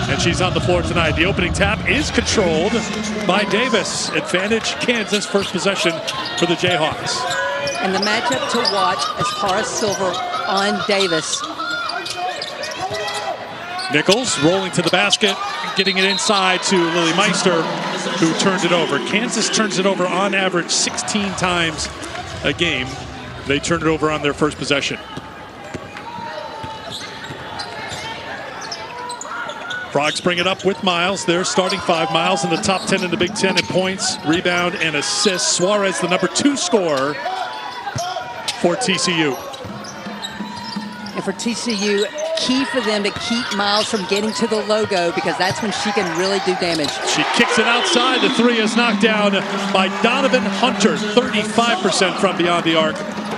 And she's on the floor tonight. The opening tap is controlled by Davis. Advantage Kansas, first possession for the Jayhawks. And the matchup to watch is Paris Silver on Davis. Nichols rolling to the basket, getting it inside to Lily Meister, who turns it over. Kansas turns it over on average 16 times a game. They turn it over on their first possession. Frogs bring it up with Miles. They're starting 5. Miles in the top 10 in the Big Ten in points, rebound, and assists. Suarez, the number 2 scorer for TCU. And for TCU, key for them to keep Miles from getting to the logo, because that's when she can really do damage. She kicks it outside. The 3 is knocked down by Donovan Hunter, 35% from beyond the arc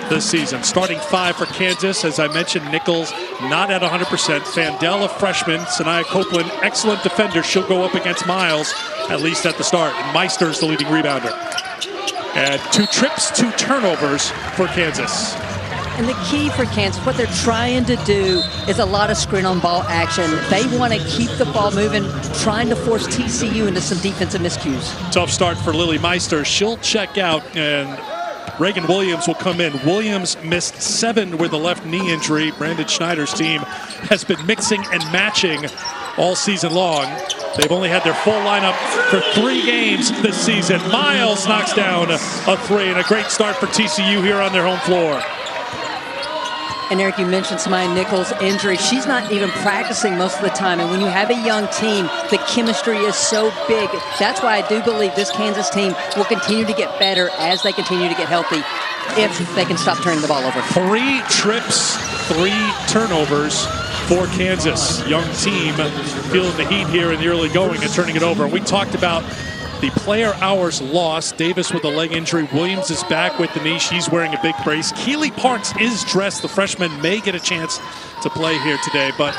this season. Starting 5 for Kansas. As I mentioned, Nichols not at 100%. Fandel, a freshman. Sanaya Copeland, excellent defender. She'll go up against Miles, at least at the start. And Meister's the leading rebounder. And 2 trips, 2 turnovers for Kansas. And the key for Kansas, what they're trying to do is a lot of screen on ball action. They want to keep the ball moving, trying to force TCU into some defensive miscues. Tough start for Lily Meister. She'll check out, and Reagan Williams will come in. Williams missed 7 with a left knee injury. Brandon Schneider's team has been mixing and matching all season long. They've only had their full lineup for 3 games this season. Miles knocks down a 3, and a great start for TCU here on their home floor. And Eric, you mentioned Samaya Nichols' injury. She's not even practicing most of the time. And when you have a young team, the chemistry is so big. That's why I do believe this Kansas team will continue to get better as they continue to get healthy, if they can stop turning the ball over. 3 trips, 3 turnovers for Kansas. Young team feeling the heat here in the early going and turning it over. We talked about the player hours lost. Davis with a leg injury. Williams is back with the knee. She's wearing a big brace. Keely Parks is dressed. The freshman may get a chance to play here today, but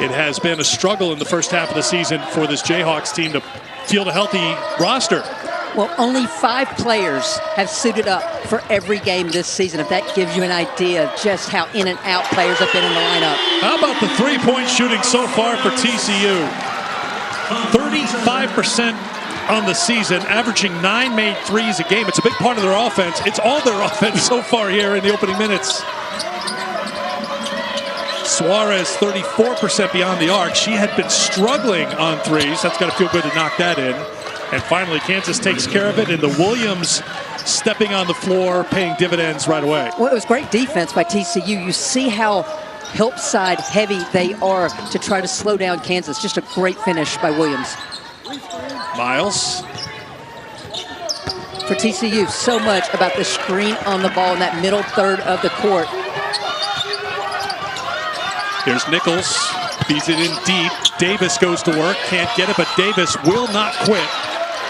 it has been a struggle in the first half of the season for this Jayhawks team to field a healthy roster. Well, only 5 players have suited up for every game this season, if that gives you an idea of just how in and out players have been in the lineup. How about the 3-point shooting so far for TCU? 35% on the season, averaging 9 made threes a game. It's a big part of their offense. It's all their offense so far here in the opening minutes. Suarez, 34% beyond the arc. She had been struggling on threes. That's got to feel good to knock that in. And finally, Kansas takes care of it, and the Williams stepping on the floor, paying dividends right away. Well, it was great defense by TCU. You see how help side heavy they are to try to slow down Kansas. Just a great finish by Williams. Miles. For TCU, so much about the screen on the ball in that middle third of the court. Here's Nichols, feeds it in deep. Davis goes to work, can't get it, but Davis will not quit.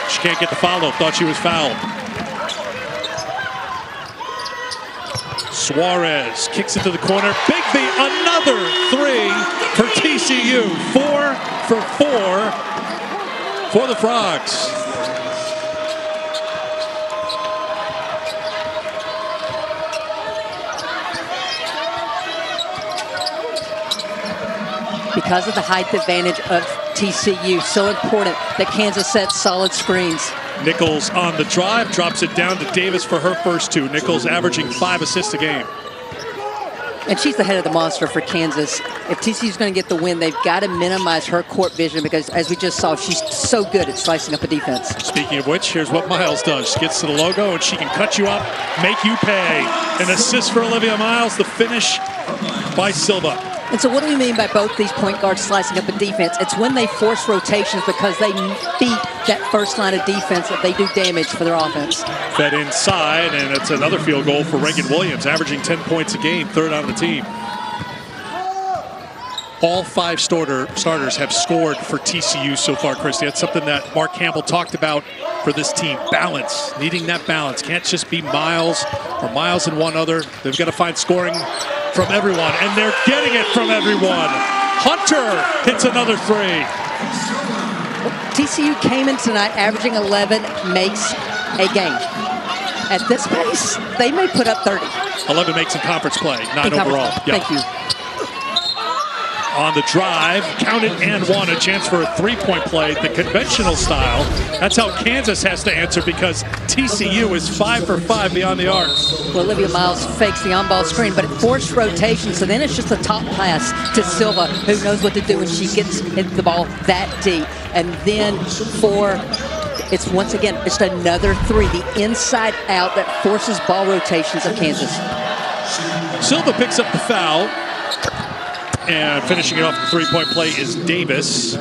She can't get the follow, thought she was fouled. Suarez kicks it to the corner. Bigby, another 3 for TCU. 4 for 4 for the Frogs. Because of the height advantage of TCU, so important that Kansas sets solid screens. Nichols on the drive, drops it down to Davis for her first 2. Nichols averaging 5 assists a game. And she's the head of the monster for Kansas. If TCU's going to get the win, they've got to minimize her court vision, because, as we just saw, she's so good at slicing up a defense. Speaking of which, here's what Miles does. She gets to the logo, and she can cut you up, make you pay. An assist for Olivia Miles, the finish by Silva. And so what do we mean by both these point guards slicing up a defense? It's when they force rotations, because they beat that first line of defense, that they do damage for their offense. Fed inside, and it's another field goal for Reagan Williams, averaging 10 points a game, 3rd on the team. All 5 starters have scored for TCU so far, Christy. That's something that Mark Campbell talked about for this team. Balance, needing that balance. Can't just be Miles or Miles and one other. They've got to find scoring from everyone, and they're getting it from everyone. Hunter hits another 3. TCU came in tonight averaging 11 makes a game. At this pace, they may put up 30. 11 makes in conference play, 9 overall. Yep. Thank you. on the drive, counted and one, a chance for a three-point play, the conventional style. That's how Kansas has to answer because TCU is 5 for 5 beyond the arc. Well, Olivia Miles fakes the on-ball screen, but it forced rotation, so then it's just a top pass to Silva, who knows what to do when she gets the ball that deep. And then it's once again, just another three, the inside out that forces ball rotations of Kansas. Silva picks up the foul. And finishing it off the three-point play is Davis.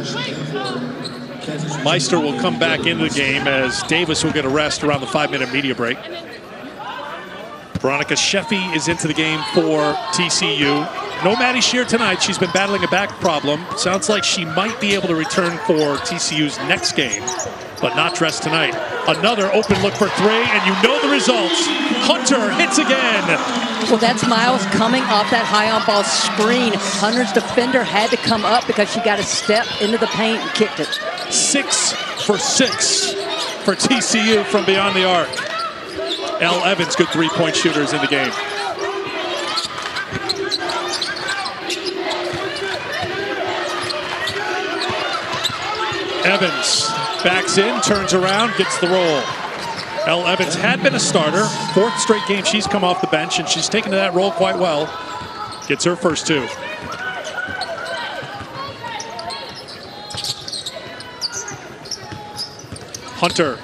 Meister will come back into the game as Davis will get a rest around the 5-minute media break. Veronica Sheffy is into the game for TCU. No Maddie Shear tonight. She's been battling a back problem. Sounds like she might be able to return for TCU's next game, but not dressed tonight. Another open look for three, and you know the results. Hunter hits again. Well, that's Miles coming off that high on-ball screen. Hunter's defender had to come up because she got a step into the paint and kicked it. 6 for 6 for TCU from beyond the arc. Elle Evans, good three-point shooters in the game. Evans backs in, turns around, gets the roll. Elle Evans had been a starter. 4th straight game she's come off the bench, and she's taken to that role quite well. Gets her first 2. Hunter.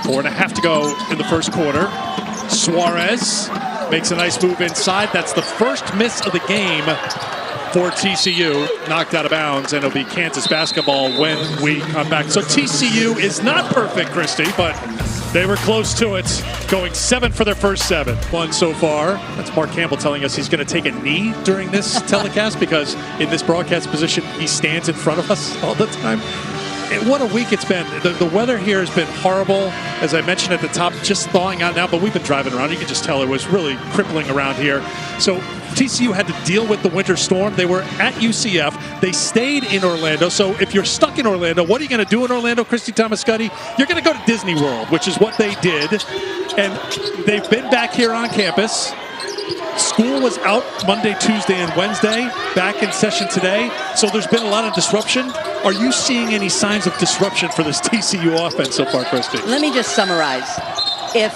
4.5 to go in the first quarter. Suarez makes a nice move inside. That's the first miss of the game for TCU, knocked out of bounds, and it'll be Kansas basketball when we come back. So TCU is not perfect, Christy, but they were close to it, going 7 for their first 7. 1 so far. That's Mark Campbell telling us he's going to take a knee during this telecast because in this broadcast position, he stands in front of us all the time. And what a week it's been. The weather here has been horrible. As I mentioned at the top, just thawing out now, but we've been driving around. You can just tell it was really crippling around here. So TCU had to deal with the winter storm. They were at UCF. They stayed in Orlando. So if you're stuck in Orlando, what are you going to do in Orlando, Christy Thomas-Scuddy? You're going to go to Disney World, which is what they did. And they've been back here on campus. School was out Monday, Tuesday, and Wednesday, back in session today. So there's been a lot of disruption. Are you seeing any signs of disruption for this TCU offense so far, Christy? Let me just summarize. If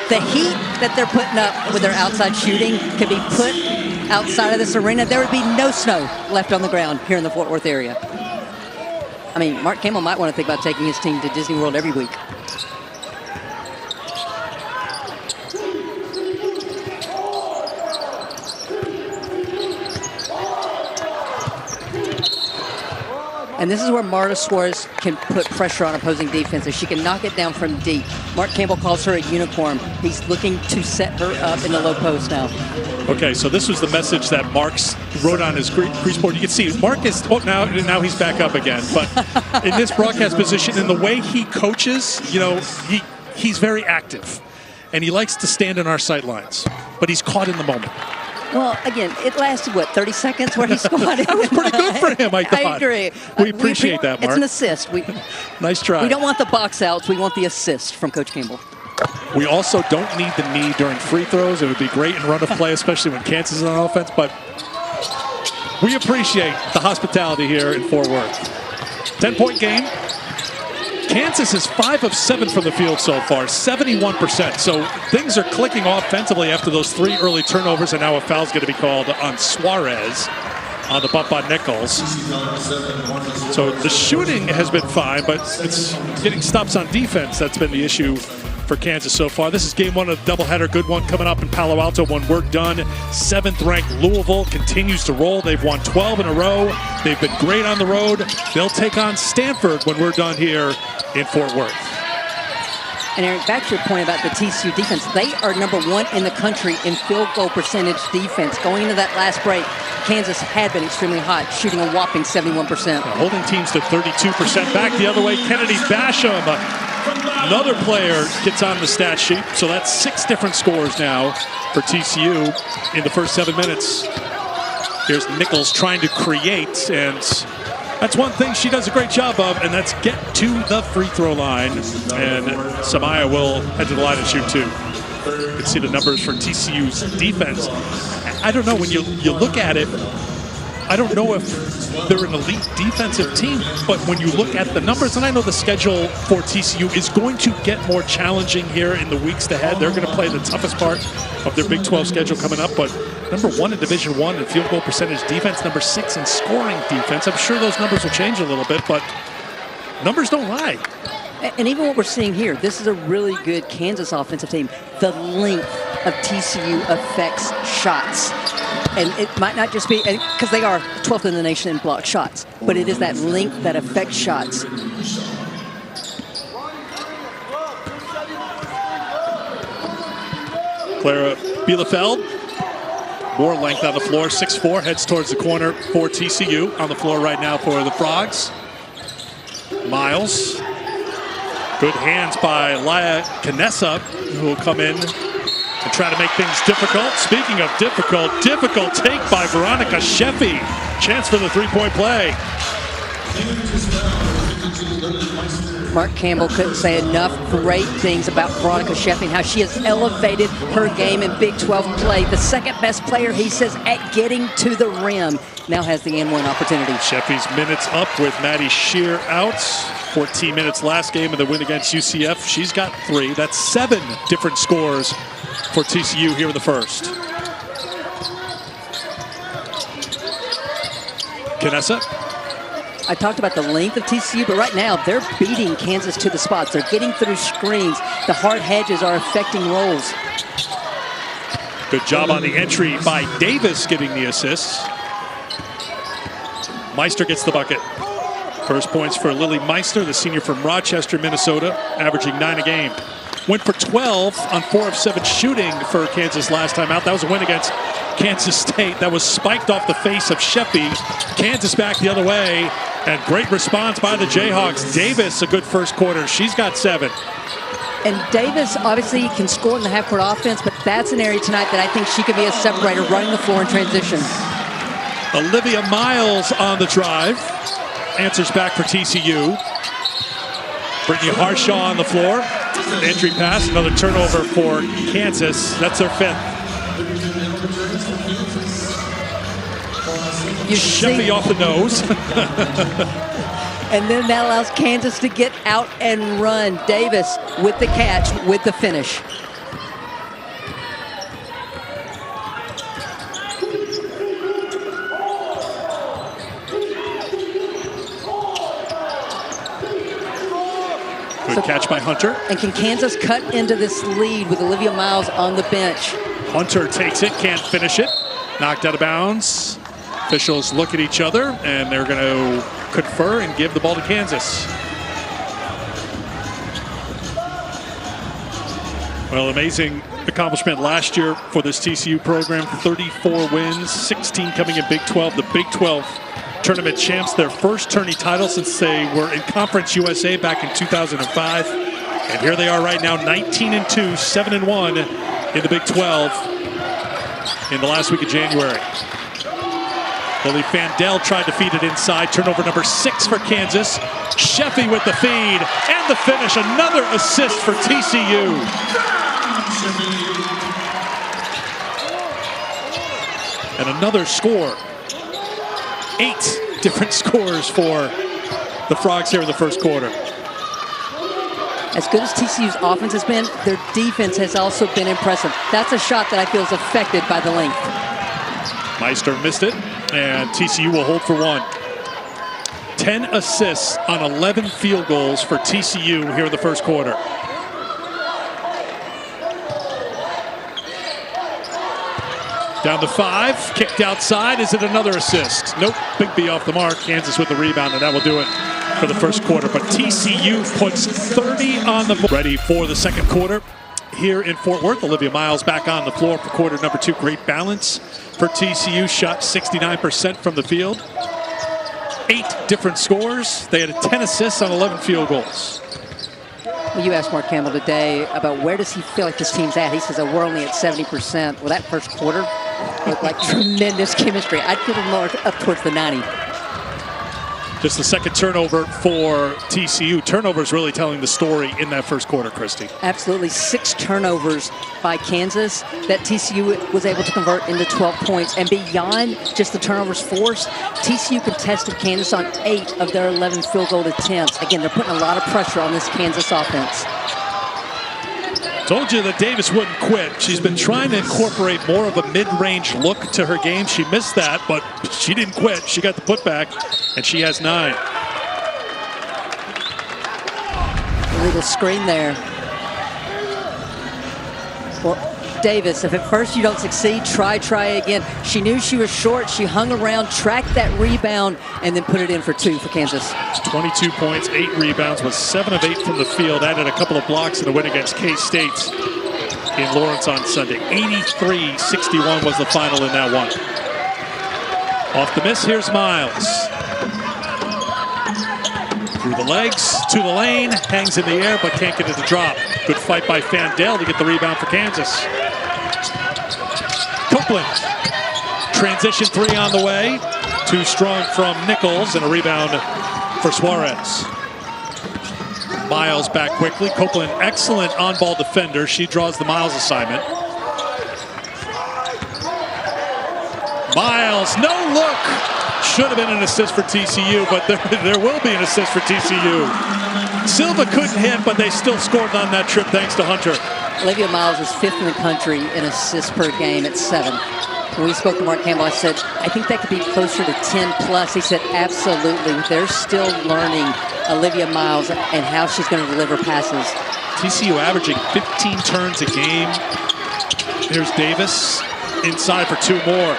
the heat that they're putting up with their outside shooting could be put outside of this arena, there would be no snow left on the ground here in the Fort Worth area. I mean, Mark Campbell might want to think about taking his team to Disney World every week. And this is where Marta Suarez can put pressure on opposing defenses. She can knock it down from deep. Mark Campbell calls her a unicorn. He's looking to set her up in the low post now. Okay, so this was the message that Mark's wrote on his crease board. You can see Mark is, now he's back up again. But in this broadcast position, in the way he coaches, you know, he's very active. And he likes to stand in our sight lines. But he's caught in the moment. Well, again, it lasted, 30 seconds where he squatted? That was pretty good for him, I thought. I agree. We appreciate that, Mark. It's an assist. Nice try. We don't want the box outs. We want the assist from Coach Campbell. We also don't need the knee during free throws. It would be great in run of play, especially when Kansas is on offense. But we appreciate the hospitality here in Fort Worth. 10-point game. Kansas is 5 of 7 from the field so far, 71%. So things are clicking offensively after those 3 early turnovers, and now a foul's going to be called on Suarez on the bump on Nichols. So the shooting has been fine, but it's getting stops on defense that's been the issue for Kansas so far. This is game 1 of the doubleheader. Good one coming up in Palo Alto when we're done. 7th-ranked Louisville continues to roll. They've won 12 in a row. They've been great on the road. They'll take on Stanford when we're done here in Fort Worth. And Eric, back to your point about the TCU defense, they are number 1 in the country in field goal percentage defense. Going into that last break, Kansas had been extremely hot, shooting a whopping 71%. Holding teams to 32%. Back the other way, Kennedy Basham. Another player gets on the stat sheet. So that's 6 different scores now for TCU in the first 7 minutes. Here's Nichols trying to create, and that's one thing she does a great job of, and that's get to the free throw line. And Samaya will head to the line and shoot 2. You can see the numbers for TCU's defense. I don't know, when you look at it, I don't know if they're an elite defensive team, but when you look at the numbers, and I know the schedule for TCU is going to get more challenging here in the weeks ahead. They're going to play the toughest part of their Big 12 schedule coming up, but number 1 in Division I in field goal percentage defense, number 6 in scoring defense. I'm sure those numbers will change a little bit, but numbers don't lie. And even what we're seeing here, this is a really good Kansas offensive team. The length of TCU affects shots. And it might not just be, because they are 12th in the nation in block shots, but it is that length that affects shots. Clara Bielefeld, more length on the floor, 6'4", heads towards the corner for TCU. On the floor right now for the Frogs. Miles. Good hands by Laya Canessa, who will come in and try to make things difficult. Speaking of difficult take by Veronica Sheffy. Chance for the three-point play. Mark Campbell couldn't say enough great things about Veronica Sheffy and how she has elevated her game in Big 12 play. The second best player, he says, at getting to the rim. Now has the N1 opportunity. Sheffy's minutes up with Maddie Shear out. 14 minutes last game of the win against UCF. She's got 3. That's 7 different scores for TCU here in the first. Canessa. I talked about the length of TCU, but right now they're beating Kansas to the spots. They're getting through screens. The hard hedges are affecting rolls. Good job on the entry by Davis getting the assist. Meister gets the bucket. First points for Lily Meister, the senior from Rochester, Minnesota, averaging 9 a game. Went for 12 on 4 of 7 shooting for Kansas last time out. That was a win against Kansas State. That was spiked off the face of Sheffy. Kansas back the other way, and great response by the Jayhawks. Davis, a good first quarter. She's got 7. And Davis obviously can score in the half-court offense, but that's an area tonight that I think she could be a separator, running the floor in transition. Olivia Miles on the drive. Answers back for TCU. Brittany Harshaw on the floor. Entry pass, another turnover for Kansas. That's their 5th. Sheffy off the nose. And then that allows Kansas to get out and run. Davis with the catch, with the finish. Good catch by Hunter. And can Kansas cut into this lead with Olivia Miles on the bench? Hunter takes it, can't finish it. Knocked out of bounds. Officials look at each other, and they're going to confer and give the ball to Kansas. Well, amazing accomplishment last year for this TCU program. 34 wins, 16 coming in Big 12. The Big 12 tournament champs, their first tourney title since they were in Conference USA back in 2005. And here they are right now, 19-2, 7-1 in the Big 12 in the last week of January. Lily Fandel tried to feed it inside. Turnover number 6 for Kansas. Sheffy with the feed and the finish. Another assist for TCU. And another score. 8 different scores for the Frogs here in the first quarter. As good as TCU's offense has been, their defense has also been impressive. That's a shot that I feel is affected by the length. Meister missed it, and TCU will hold for 1. 10 assists on 11 field goals for TCU here in the first quarter. Down to 5, kicked outside. Is it another assist? Nope, Big B off the mark. Kansas with the rebound, and that will do it for the first quarter. But TCU puts 30 on the board. Ready for the second quarter here in Fort Worth. Olivia Miles back on the floor for quarter number 2. Great balance for TCU. Shot 69% from the field. 8 different scores. They had 10 assists on 11 field goals. Well, you asked Mark Campbell today about where does he feel like this team's at. He says, we're only at 70%. Well, that first quarter looked like tremendous chemistry. I'd put them more up towards the 90. Just the second turnover for TCU. Turnovers really telling the story in that first quarter, Christy. Absolutely. 6 turnovers by Kansas that TCU was able to convert into 12 points. And beyond just the turnovers forced, TCU contested Kansas on 8 of their 11 field goal attempts. Again, they're putting a lot of pressure on this Kansas offense. Told you that Davis wouldn't quit. She's been trying to incorporate more of a mid-range look to her game. She missed that, but she didn't quit. She got the putback, and she has 9. Illegal screen there for Davis. If at first you don't succeed, try again. She knew she was short. She hung around, tracked that rebound, and then put it in for 2 for Kansas. 22 points, 8 rebounds, was 7 of 8 from the field. Added a couple of blocks in the win against K-State in Lawrence on Sunday. 83-61 was the final in that one. Off the miss, here's Miles. Through the legs, to the lane, hangs in the air, but can't get it to drop. Good fight by Fandel to get the rebound for Kansas. Copeland, transition 3 on the way. Too strong from Nichols, and a rebound for Suarez. Miles back quickly. Copeland, excellent on-ball defender. She draws the Miles assignment. Miles, no look. Should have been an assist for TCU, but there will be an assist for TCU. Silva couldn't hit, but they still scored on that trip thanks to Hunter. Olivia Miles is 5th in the country in assists per game at 7. When we spoke to Mark Campbell, I said, I think that could be closer to 10 plus. He said, absolutely. They're still learning Olivia Miles and how she's going to deliver passes. TCU averaging 15 turns a game. Here's Davis inside for 2 more.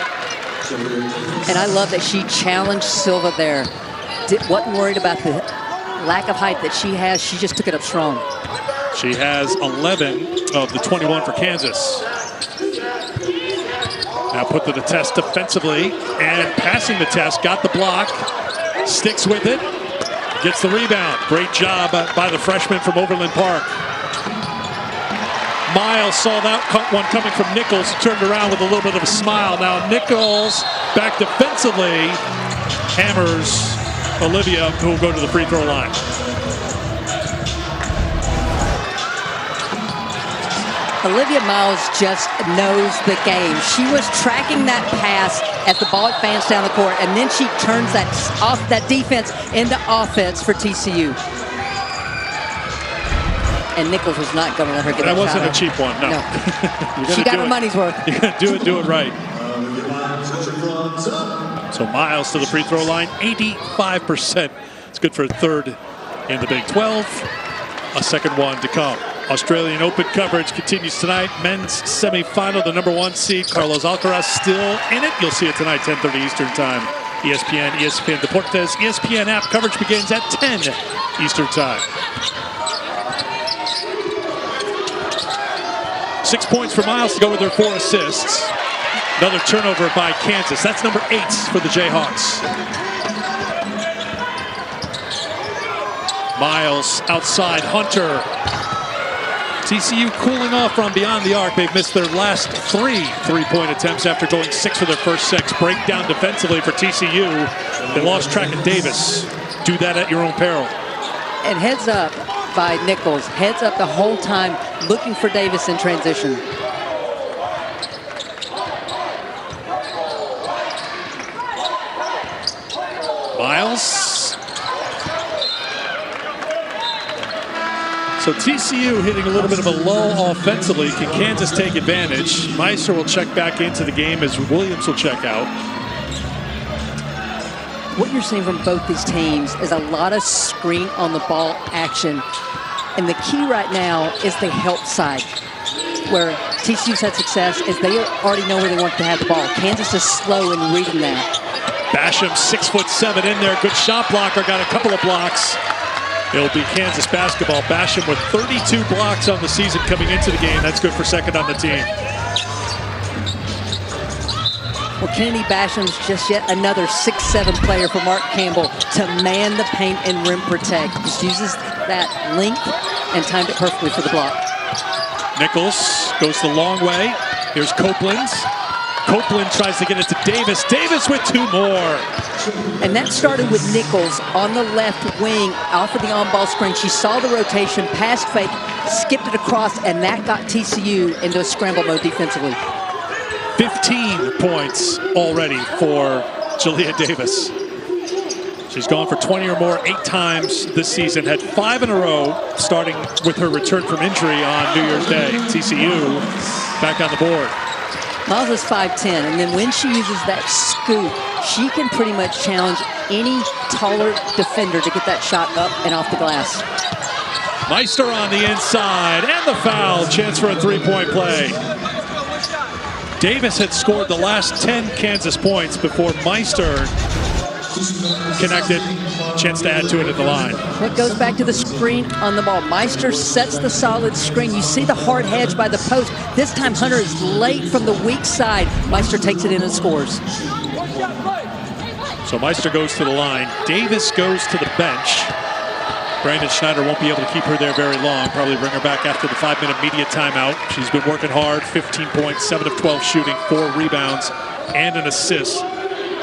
And I love that she challenged Silva there. Wasn't worried about the lack of height that she has. She just took it up strong. She has 11 of the 21 for Kansas. Now put to the test defensively and passing the test. Got the block. Sticks with it. Gets the rebound. Great job by the freshman from Overland Park. Miles saw that one coming from Nichols. Turned around with a little bit of a smile. Now Nichols back defensively. Hammers Olivia, who will go to the free throw line. Olivia Miles just knows the game. She was tracking that pass as the ball advanced down the court, and then she turns that defense into offense for TCU. And Nichols was not going to let her get that shot. That wasn't a cheap one, no. She got her money's worth. You're going to do it right. So Miles to the free throw line, 85%. It's good for a 3rd in the Big 12. A second one to come. Australian Open coverage continues tonight. Men's semifinal, the #1 seed, Carlos Alcaraz, still in it. You'll see it tonight, 10:30 Eastern Time. ESPN, ESPN Deportes, ESPN app coverage begins at 10 Eastern Time. 6 points for Miles to go with her 4 assists. Another turnover by Kansas. That's number 8 for the Jayhawks. Miles outside, Hunter. TCU cooling off from beyond the arc. They've missed their last 3 three-point attempts after going 6 for their first 6. Breakdown defensively for TCU. They lost track of Davis. Do that at your own peril. And heads up by Nichols. Heads up the whole time, looking for Davis in transition. Miles. So TCU hitting a little bit of a lull offensively. Can Kansas take advantage? Meister will check back into the game as Williams will check out. What you're seeing from both these teams is a lot of screen on the ball action. And the key right now is the help side, where TCU's had success is they already know where they want to have the ball. Kansas is slow in reading that. Basham, 6'7" in there. Good shot blocker. Got a couple of blocks. It'll be Kansas basketball. Basham with 32 blocks on the season coming into the game. That's good for 2nd on the team. Well, Kennedy Basham's just yet another 6'7" player for Mark Campbell to man the paint and rim protect. Just uses that length and timed it perfectly for the block. Nichols goes the long way. Here's Copeland. Copeland tries to get it to Davis. Davis with 2 more. And that started with Nichols on the left wing off of the on-ball screen. She saw the rotation, passed fake, skipped it across, and that got TCU into a scramble mode defensively. 15 points already for Jalea Davis. She's gone for 20 or more 8 times this season. Had 5 in a row, starting with her return from injury on New Year's Day. TCU back on the board. Miles is 5'10", and then when she uses that scoop, she can pretty much challenge any taller defender to get that shot up and off the glass. Meister on the inside, and the foul. Chance for a 3-point play. Davis had scored the last 10 Kansas points before Meister connected. Chance to add to it at the line. What goes back to the screen on the ball. Meister sets the solid screen. You see the hard hedge by the post. This time Hunter is late from the weak side. Meister takes it in and scores. So Meister goes to the line. Davis goes to the bench. Brandon Schneider won't be able to keep her there very long. Probably bring her back after the 5-minute media timeout. She's been working hard. 15 points, 7 of 12 shooting, 4 rebounds, and an assist.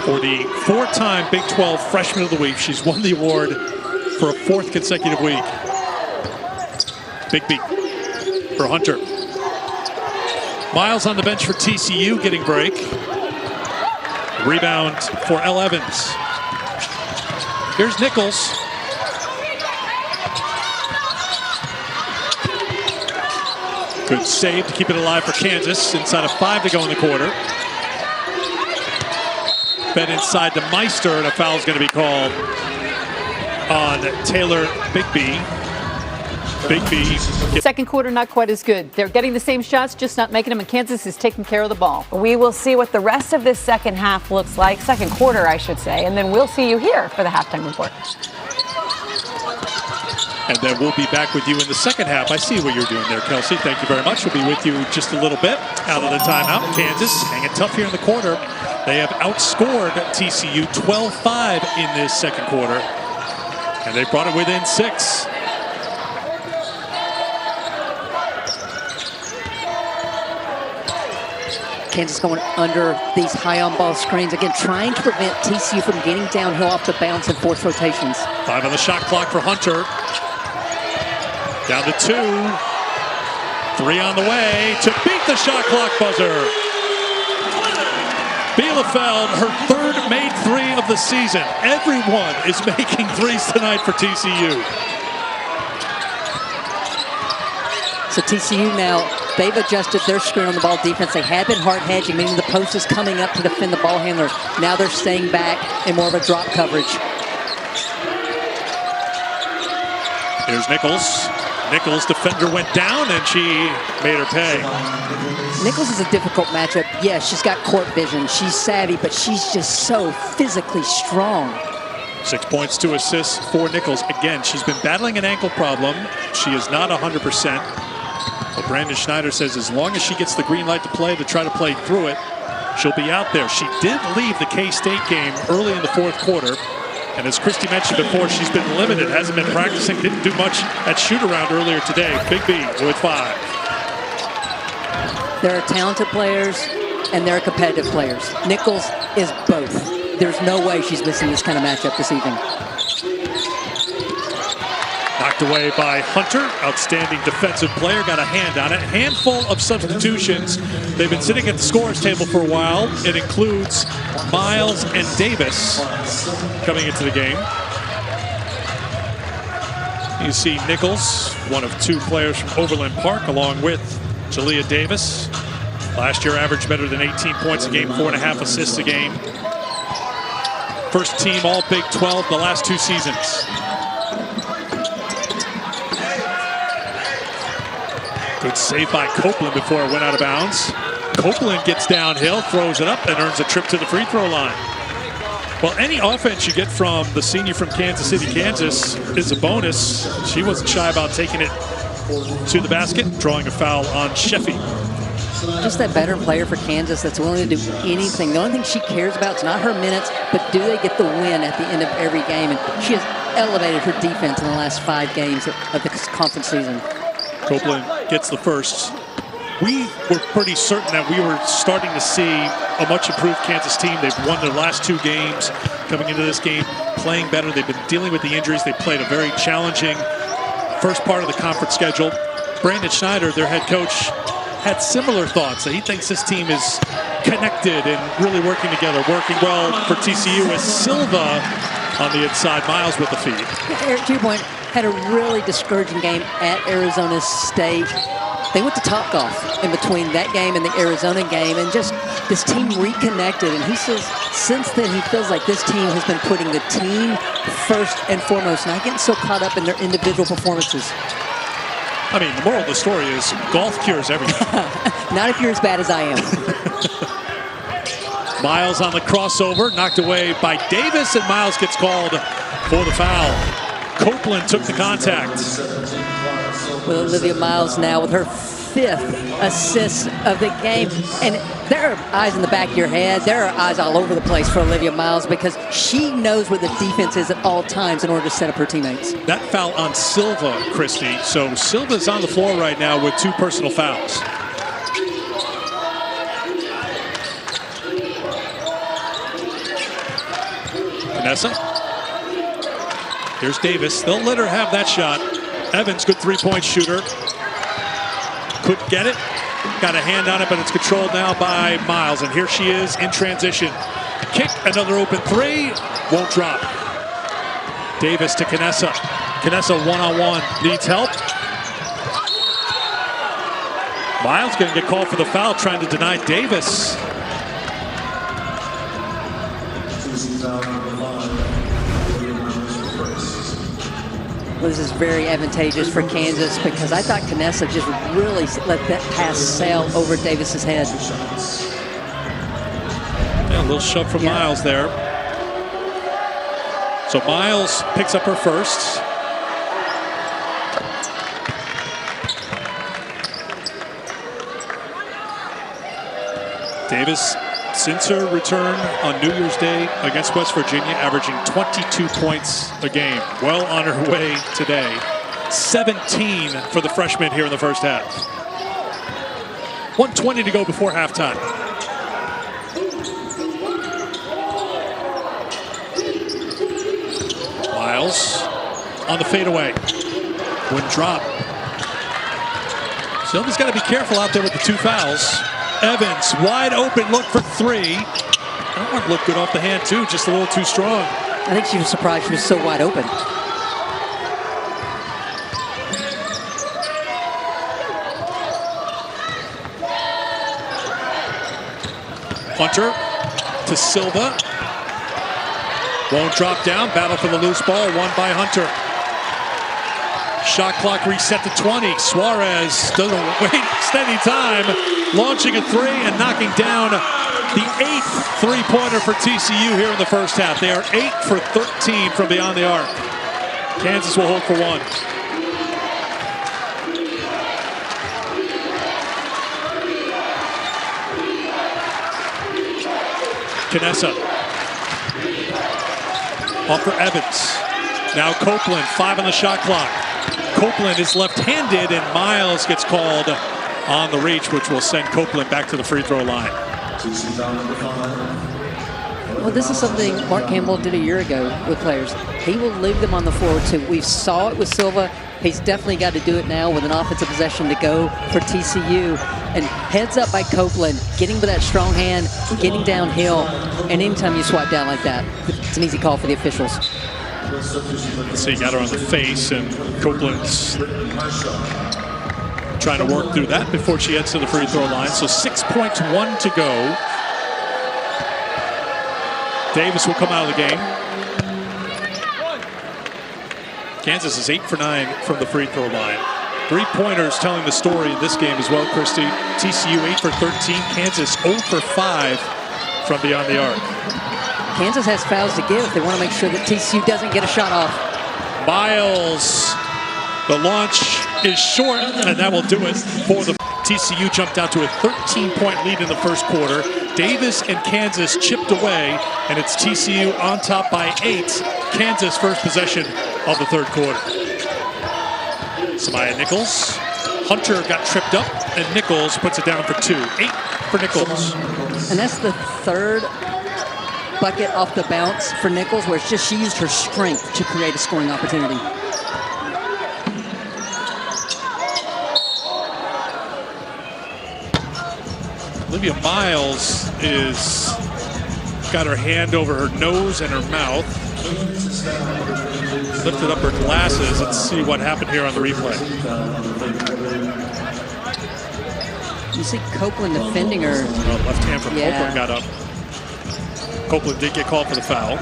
For the 4-time Big 12 Freshman of the Week. She's won the award for a 4th consecutive week. Big beat for Hunter. Miles on the bench for TCU getting break. Rebound for Elle Evans. Here's Nichols. Good save to keep it alive for Kansas. Inside of 5 to go in the quarter. Fed inside to Meister, and a foul is going to be called on Taylor Bigby. Bigby. Second quarter, not quite as good. They're getting the same shots, just not making them, and Kansas is taking care of the ball. We will see what the rest of this second half looks like, second quarter, I should say, and then we'll see you here for the halftime report. And then we'll be back with you in the second half. I see what you're doing there, Kelsey. Thank you very much. We'll be with you just a little bit out of the timeout. Kansas hanging tough here in the quarter. They have outscored TCU 12-5 in this second quarter. And they brought it within 6. Kansas going under these high on-ball screens. Again, trying to prevent TCU from getting downhill off the bounce and force rotations. 5 on the shot clock for Hunter. Down to 2. 3 on the way to beat the shot clock buzzer. Bielefeld, her 3rd made 3 of the season. Everyone is making 3s tonight for TCU. So TCU now, they've adjusted their screen on the ball defense. They had been hard hedging, meaning the post is coming up to defend the ball handler. Now they're staying back in more of a drop coverage. Here's Nichols. Nichols, defender went down, and she made her pay. Nichols is a difficult matchup. Yes, she's got court vision. She's savvy, but she's just so physically strong. 6 points, 2 assists for Nichols. Again, she's been battling an ankle problem. She is not 100%. But Brandon Schneider says as long as she gets the green light to try to play through it, she'll be out there. She did leave the K-State game early in the 4th quarter. And as Christy mentioned before, she's been limited, hasn't been practicing, didn't do much at shoot-around earlier today. Big B with 5. There are talented players, and there are competitive players. Nichols is both. There's no way she's missing this kind of matchup this evening. Knocked away by Hunter. Outstanding defensive player. Got a hand on it. Handful of substitutions. They've been sitting at the scorer's table for a while. It includes Miles and Davis coming into the game. You see Nichols, one of 2 players from Overland Park, along with Jalea Davis. Last year averaged better than 18 points a game, 4.5 assists a game. First team all Big 12 the last 2 seasons. Good save by Copeland before it went out of bounds. Copeland gets downhill, throws it up, and earns a trip to the free throw line. Well, any offense you get from the senior from Kansas City, Kansas is a bonus. She wasn't shy about taking it to the basket, drawing a foul on Sheffy. Just that veteran player for Kansas that's willing to do anything. The only thing she cares about is not her minutes, but do they get the win at the end of every game? And she has elevated her defense in the last 5 games of the conference season. Copeland gets the first. We were pretty certain that we were starting to see a much improved Kansas team. They've won their last 2 games. Coming into this game, playing better. They've been dealing with the injuries. They played a very challenging first part of the conference schedule. Brandon Schneider, their head coach, had similar thoughts. He thinks this team is connected and really working together, working well for TCU as Silva on the inside. Miles with the feed. Eric, to your point, had a really discouraging game at Arizona State. They went to Topgolf in between that game and the Arizona game, and just this team reconnected. And he says since then he feels like this team has been putting the team first and foremost, not getting so caught up in their individual performances. I mean, the moral of the story is golf cures everything. Not if you're as bad as I am. Miles on the crossover, knocked away by Davis, and Miles gets called for the foul. Copeland took the contact. With Olivia Miles now with her 5th assist of the game. And there are eyes in the back of your head. There are eyes all over the place for Olivia Miles because she knows where the defense is at all times in order to set up her teammates. That foul on Silva, Christy. So Silva's on the floor right now with 2 personal fouls. Vanessa. Here's Davis. They'll let her have that shot. Evans, good 3-point shooter. Couldn't get it. Got a hand on it, but it's controlled now by Miles. And here she is in transition. Kick, another open 3. Won't drop. Davis to Canessa. Canessa one-on-one. Needs help. Miles going to get called for the foul, trying to deny Davis. Well, this is very advantageous for Kansas because I thought Canessa just really let that pass sail over Davis's head. Yeah, a little shove from Miles there. So Miles picks up her first. Davis, since her return on New Year's Day against West Virginia, averaging 22 points a game. Well on her way today. 17 for the freshman here in the first half. 1:20 to go before halftime. Miles on the fadeaway. Wouldn't drop. Silva's got to be careful out there with the 2 fouls. Evans, wide open, look for 3. That one looked good off the hand, too, just a little too strong. I think she was surprised she was so wide open. Hunter to Silva. Won't drop down, battle for the loose ball, won by Hunter. Shot clock reset to 20. Suarez doesn't waste any time, launching a 3 and knocking down the 8th three-pointer for TCU here in the first half. They are 8 for 13 from beyond the arc. Kansas will hold for 1. Canessa. Off for Evans. Now Copeland, 5 on the shot clock. Copeland is left-handed, and Miles gets called on the reach, which will send Copeland back to the free throw line. Well, this is something Mark Campbell did a year ago with players. He will leave them on the floor, too. We saw it with Silva. He's definitely got to do it now with an offensive possession to go for TCU. And heads up by Copeland, getting with that strong hand, getting downhill. And anytime you swipe down like that, it's an easy call for the officials. Let's see, got her on the face, and Copeland's trying to work through that before she heads to the free throw line. So 6.1 to go. Davis will come out of the game. Kansas is 8 for 9 from the free throw line. 3-pointers telling the story in this game as well, Christy. TCU 8 for 13. Kansas 0 for 5 from beyond the arc. Kansas has fouls to give. They want to make sure that TCU doesn't get a shot off. Miles, the launch is short, and that will do it for the TCU. Jumped out to a 13-point lead in the first quarter. Davis and Kansas chipped away, and it's TCU on top by 8. Kansas first possession of the third quarter. Samaya Nichols Hunter got tripped up, and Nichols puts it down for 2. 8 for Nichols. And that's the third bucket off the bounce for Nichols, where it's just she used her strength to create a scoring opportunity. Olivia Miles is got her hand over her nose and her mouth. Lifted up her glasses. Let's see what happened here on the replay. You see Copeland defending her. Left hand from Copeland got up. Copeland did get called for the foul.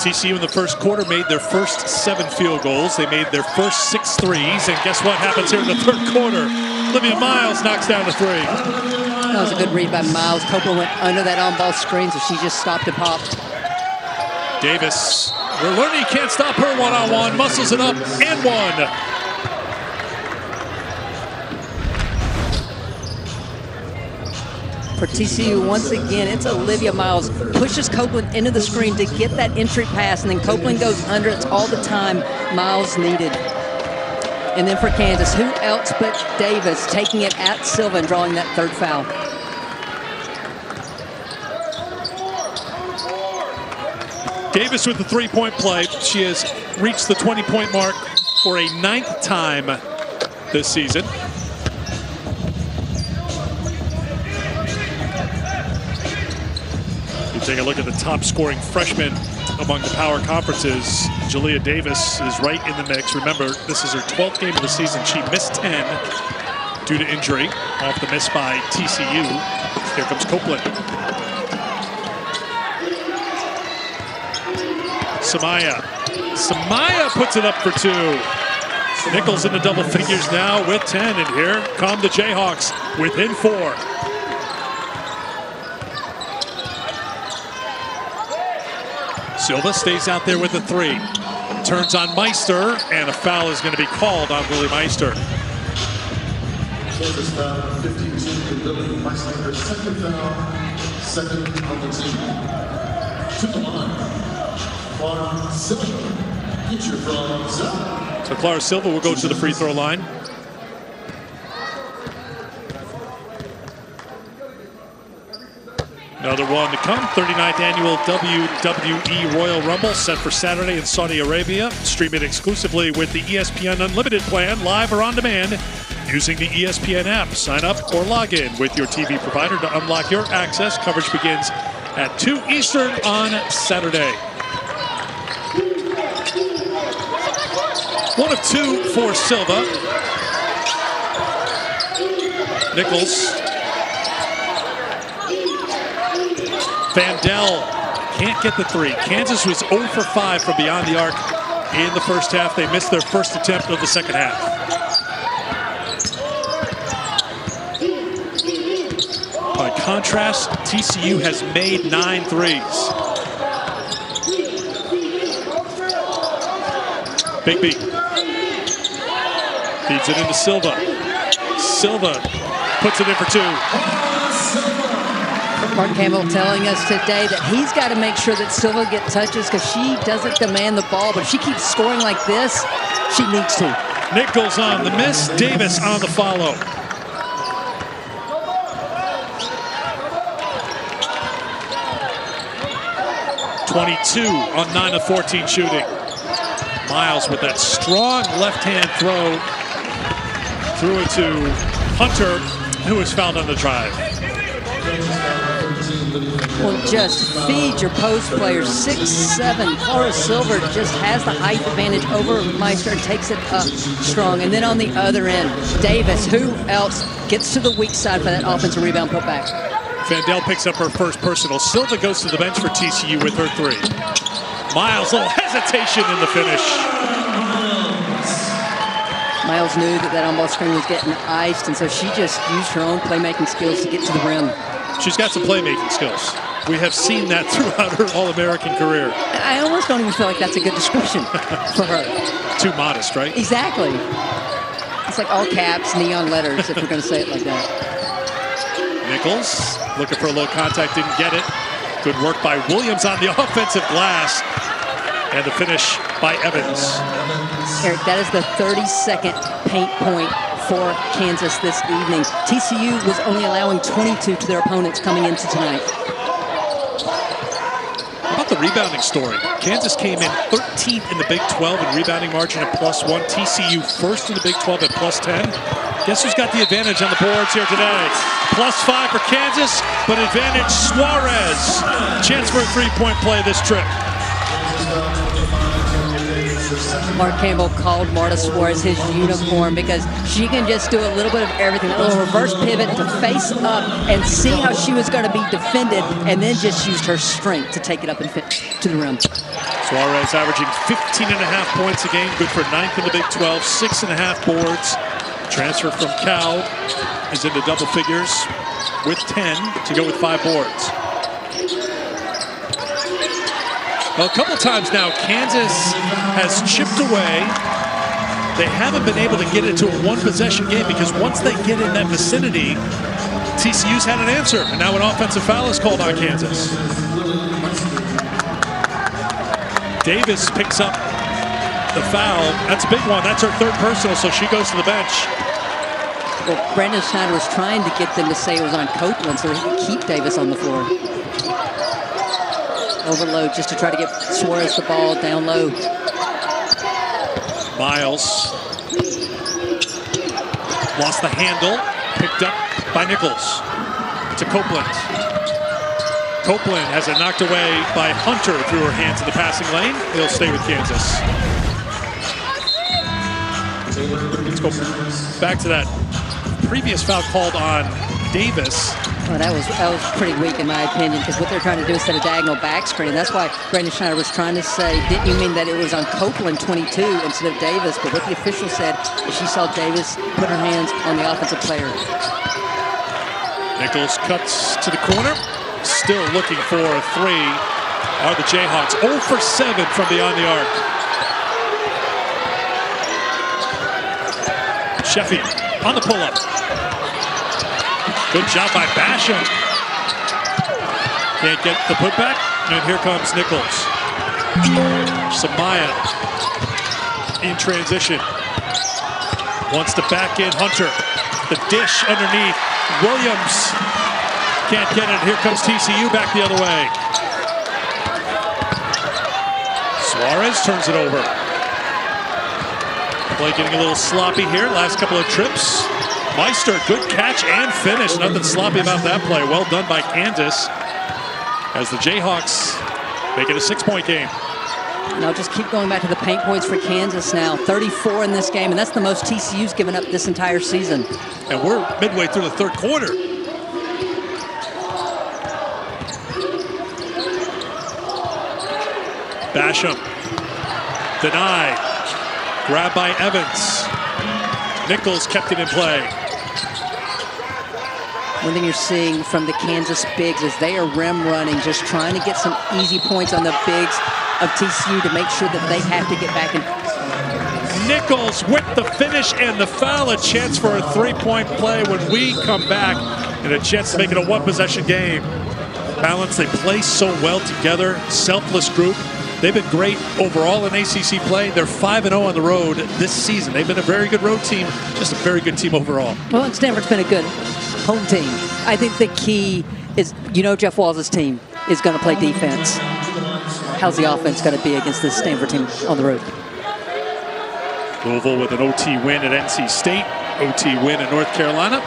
TCU in the first quarter made their first 7 field goals. They made their first 6 threes. And guess what happens here in the third quarter? Olivia Miles knocks down the 3. That was a good read by Miles. Copeland went under that on-ball screen, so she just stopped and popped. Davis, we're learning you can't stop her one-on-one. Muscles it up and 1. For TCU, once again, it's Olivia Miles. Pushes Copeland into the screen to get that entry pass, and then Copeland goes under. It's all the time Miles needed. And then for Kansas, who else but Davis taking it at Silva and drawing that third foul. Davis with the 3-point play. She has reached the 20-point mark for a 9th time this season. Take a look at the top scoring freshman among the power conferences. Jalea Davis is right in the mix. Remember, this is her 12th game of the season. She missed 10 due to injury off the miss by TCU. Here comes Copeland. Samaya puts it up for 2. Nichols in the double figures now with 10. And here come the Jayhawks within 4. Silva stays out there with the 3. Turns on Meister, and a foul is going to be called on Lily Meister. Service foul, 15 to Lily Meister, second foul, second on the team. To the line, Clara Silva, feature from Silva. So Clara Silva will go to the free throw line. Another one to come. 39th annual WWE Royal Rumble set for Saturday in Saudi Arabia. Stream it exclusively with the ESPN Unlimited plan, live or on demand, using the ESPN app. Sign up or log in with your TV provider to unlock your access. Coverage begins at 2 Eastern on Saturday. 1 of 2 for Silva. Nichols. Vandell can't get the 3. Kansas was 0 for 5 from beyond the arc in the first half. They missed their first attempt of the second half. By contrast, TCU has made 9 threes. Big B feeds it into Silva. Silva puts it in for 2. Mark Campbell telling us today that he's got to make sure that Silva gets touches because she doesn't demand the ball, but if she keeps scoring like this, she needs to. Nichols on the miss, Davis on the follow. .22 on 9 of 14 shooting. Miles with that strong left-hand throw. Threw it to Hunter, who was fouled on the drive. Well, just feed your post players. 6'7". Clara Silva just has the height advantage over Meister and takes it up strong. And then on the other end, Davis, who else gets to the weak side for that offensive rebound putback. Vandell picks up her first personal. Silva goes to the bench for TCU with her 3. Miles, little hesitation in the finish. Miles knew that on-ball screen was getting iced, and so she just used her own playmaking skills to get to the rim. She's got some playmaking skills. We have seen that throughout her All-American career. I almost don't even feel like that's a good description for her. Too modest, right? Exactly. It's like all caps, neon letters, if we're going to say it like that. Nichols looking for a little contact, didn't get it. Good work by Williams on the offensive glass. And the finish by Evans. Eric, that is the 32nd paint point for Kansas this evening. TCU was only allowing 22 to their opponents coming into tonight. How about the rebounding story? Kansas came in 13th in the Big 12 in rebounding margin at +1. TCU first in the Big 12 at +10. Guess who's got the advantage on the boards here today? +5 for Kansas, but advantage Suarez. Chance for a three-point play this trip. Mark Campbell called Marta Suarez his unicorn because she can just do a little bit of everything. A little reverse pivot to face up and see how she was going to be defended, and then just used her strength to take it up and fit to the rim. Suarez averaging 15.5 points a game, good for 9th in the Big 12, 6.5 boards. Transfer from Cal is into double figures with 10 to go with 5 boards. Well, a couple times now, Kansas has chipped away. They haven't been able to get into a one-possession game because once they get in that vicinity, TCU's had an answer. And now an offensive foul is called on Kansas. Davis picks up the foul. That's a big one. That's her third personal, so she goes to the bench. Well, Brandon Schneider was trying to get them to say it was on Copeland so he could keep Davis on the floor. Overload just to try to get Suarez the ball down low. Miles lost the handle, picked up by Nichols. To Copeland. Copeland has it knocked away by Hunter through her hands in the passing lane. He'll stay with Kansas. Let's go back to that previous foul called on Davis. Oh, that was pretty weak in my opinion, because what they're trying to do is set a diagonal back screen. That's why Brandon Schneider was trying to say, didn't you mean that it was on Copeland 22 instead of Davis? But what the official said is she saw Davis put her hands on the offensive player. Nichols cuts to the corner. Still looking for a three are the Jayhawks. 0 for 7 from beyond the arc. Sheffield on the pull-up. Good job by Basham. Can't get the putback, and here comes Nichols. Samaya in transition. Wants to back in Hunter. The dish underneath. Williams can't get it. Here comes TCU back the other way. Suarez turns it over. Play getting a little sloppy here. Last couple of trips. Meister, good catch and finish. Nothing sloppy about that play. Well done by Kansas as the Jayhawks make it a 6-point game. And I'll just keep going back to the paint points for Kansas now. 34 in this game, and that's the most TCU's given up this entire season. And we're midway through the third quarter. Basham. Denied. Grabbed by Evans. Nichols kept it in play. One thing you're seeing from the Kansas bigs is they are rim running, just trying to get some easy points on the bigs of TCU to make sure that they have to get back in. Nichols with the finish and the foul. A chance for a three-point play when we come back, and a chance to make it a one-possession game. Balance, they play so well together. Selfless group. They've been great overall in ACC play. They're 5-0 on the road this season. They've been a very good road team, just a very good team overall. Well, and Stanford's been a good home team. I think the key is, Jeff Walls' team is going to play defense. How's the offense going to be against this Stanford team on the road? Louisville with an OT win at NC State, OT win in North Carolina.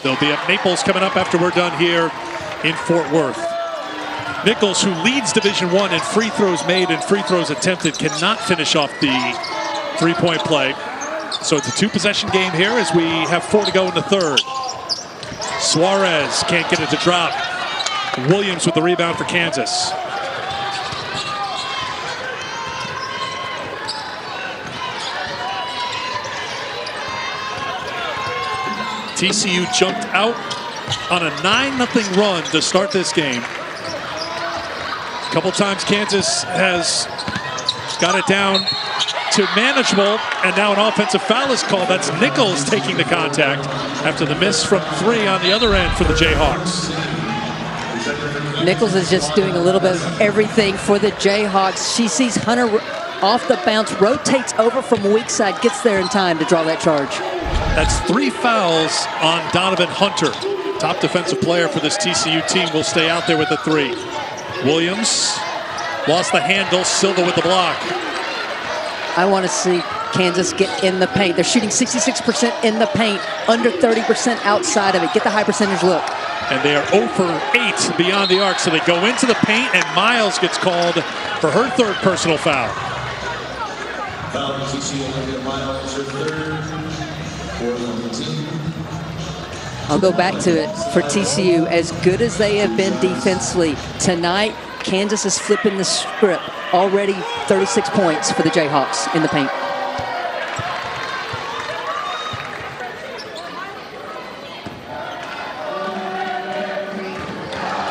They'll be at Naples coming up after we're done here in Fort Worth. Nichols, who leads Division I in free throws made and free throws attempted, cannot finish off the three-point play. So it's a two-possession game here as we have 4 to go in the third. Suarez can't get it to drop. Williams with the rebound for Kansas. TCU jumped out on a 9-0 run to start this game. A couple times Kansas has got it down to manageable, and now an offensive foul is called. That's Nichols taking the contact after the miss from 3 on the other end for the Jayhawks. Nichols is just doing a little bit of everything for the Jayhawks. She sees Hunter off the bounce, rotates over from weak side, gets there in time to draw that charge. That's 3 fouls on Donovan Hunter. Top defensive player for this TCU team will stay out there with the 3. Williams lost the handle, Silva with the block. I want to see Kansas get in the paint. They're shooting 66% in the paint, under 30% outside of it. Get the high percentage look. And they are 0 for 8 beyond the arc, so they go into the paint, and Miles gets called for her 3rd personal foul. Foul TCU Olivia Miles, her 3rd, 4th on the team. I'll go back to it for TCU. As good as they have been defensively, tonight Kansas is flipping the script. Already 36 points for the Jayhawks in the paint.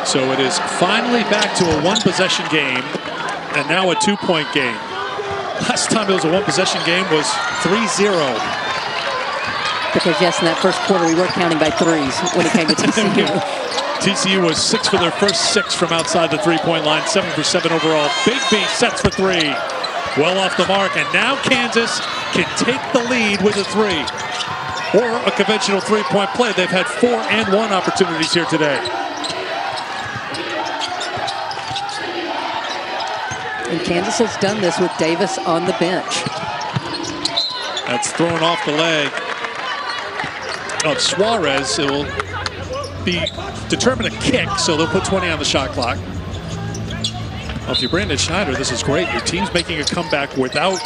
So it is finally back to a 1-possession game, and now a 2-point game. Last time it was a 1-possession game was 3-0. Because yes, in that first quarter we were counting by 3s when it came to TCU. TCU was 6 for their first 6 from outside the 3-point line, 7 for 7 overall. Big B sets for 3. Well off the mark, and now Kansas can take the lead with a 3. Or a conventional 3-point play. They've had 4 and 1 opportunities here today. And Kansas has done this with Davis on the bench. That's thrown off the leg of Suarez. It will be determined a kick, so they'll put 20 on the shot clock. Well, if you're Brandon Schneider, this is great. Your team's making a comeback without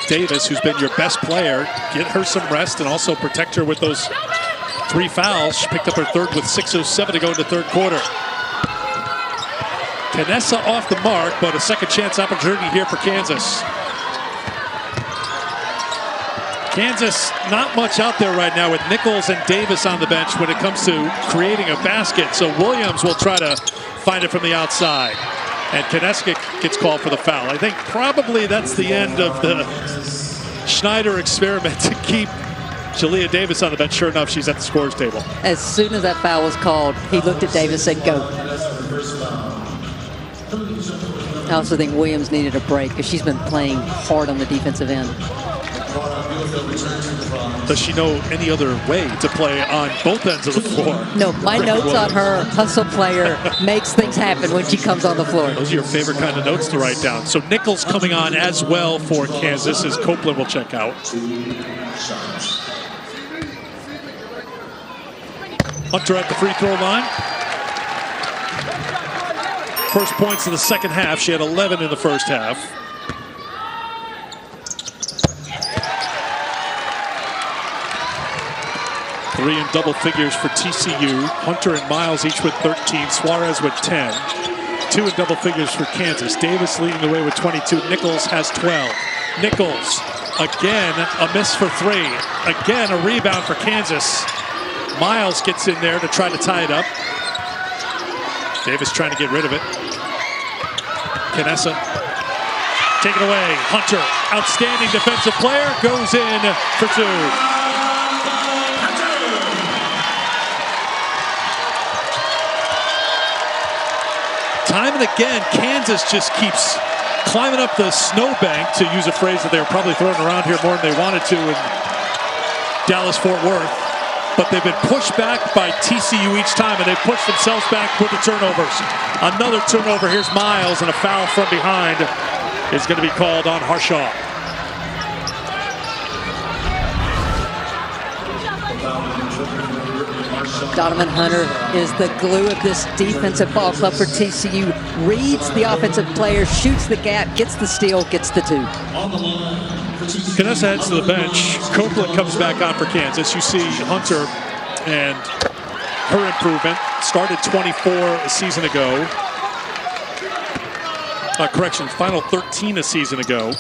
Davis, who's been your best player. Get her some rest and also protect her with those 3 fouls. She picked up her 3rd with 6:07 to go in the 3rd quarter. Canessa off the mark, but a second chance opportunity here for Kansas. Kansas, not much out there right now with Nichols and Davis on the bench when it comes to creating a basket. So Williams will try to find it from the outside. And Canessa gets called for the foul. I think probably that's the end of the Schneider experiment to keep Jalea Davis on the bench. Sure enough, she's at the scorer's table. As soon as that foul was called, he looked at Davis and said, go. I also think Williams needed a break because she's been playing hard on the defensive end. Does she know any other way to play on both ends of the floor? No, my notes on her, hustle player, makes things happen when she comes on the floor. Those are your favorite kind of notes to write down. So Nichols coming on as well for Kansas as Copeland will check out. Hunter at the free throw line. First points in the second half. She had 11 in the first half. Three in double figures for TCU. Hunter and Miles each with 13. Suarez with 10. 2 in double figures for Kansas. Davis leading the way with 22. Nichols has 12. Nichols, again, a miss for 3. Again, a rebound for Kansas. Miles gets in there to try to tie it up. Davis trying to get rid of it. Canessa, take it away. Hunter, outstanding defensive player, goes in for 2. Time and again, Kansas just keeps climbing up the snowbank, to use a phrase that they were probably throwing around here more than they wanted to in Dallas-Fort Worth. But they've been pushed back by TCU each time, and they've pushed themselves back with the turnovers. Another turnover. Here's Miles, and a foul from behind is going to be called on Harshaw. Donovan Hunter is the glue of this defensive ball club for TCU. Reads the offensive player, shoots the gap, gets the steal, gets the 2. Canessa heads to the bench. Copeland comes back on for Kansas. You see Hunter and her improvement. Started 24 a season ago. Final 13 a season ago.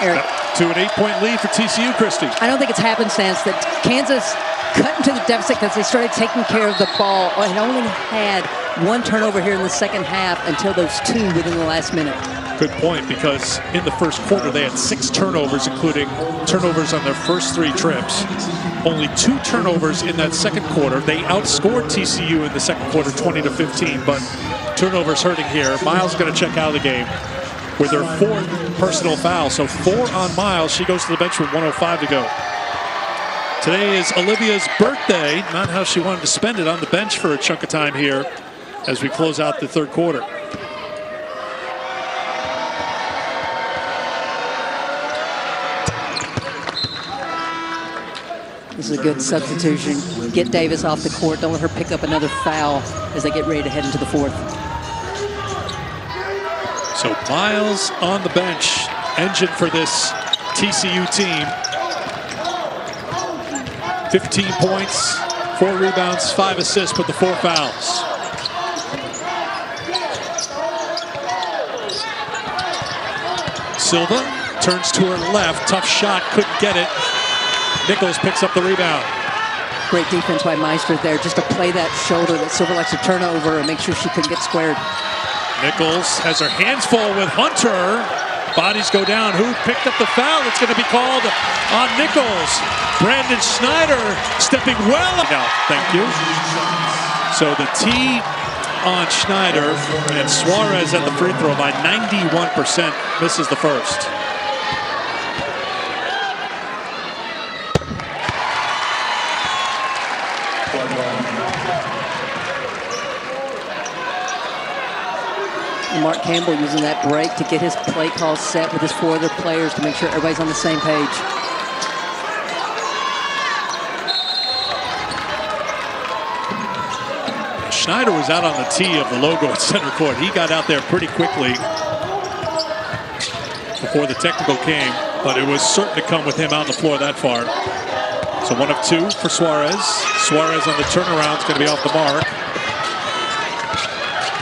Eric, to an 8-point lead for TCU, Christie. I don't think it's happenstance that Kansas cut into the deficit because they started taking care of the ball and only had one turnover here in the second half until those two within the last minute. Good point, because in the first quarter they had 6 turnovers, including turnovers on their first 3 trips. Only 2 turnovers in that second quarter. They outscored TCU in the second quarter 20-15, but turnovers hurting here. Miles going to check out of the game with her 4th personal foul. So 4 on Miles. She goes to the bench with 1:05 to go. Today is Olivia's birthday. Not how she wanted to spend it, on the bench for a chunk of time here as we close out the third quarter. This is a good substitution. Get Davis off the court. Don't let her pick up another foul as they get ready to head into the fourth. So Miles on the bench, engine for this TCU team. 15 points, 4 rebounds, 5 assists with the 4 fouls. Silva turns to her left. Tough shot, couldn't get it. Nichols picks up the rebound. Great defense by Meister there, just to play that shoulder that Silva likes to turn over and make sure she couldn't get squared. Nichols has her hands full with Hunter. Bodies go down. Who picked up the foul? It's going to be called on Nichols. Brandon Schneider stepping well. Now, thank you. So the T on Schneider, and Suarez at the free throw line, 91%, misses the first. Mark Campbell using that break to get his play call set with his 4 other players to make sure everybody's on the same page. Schneider was out on the tee of the logo at center court. He got out there pretty quickly before the technical came, but it was certain to come with him out on the floor that far. So 1 of 2 for Suarez. Suarez on the turnaround is going to be off the mark.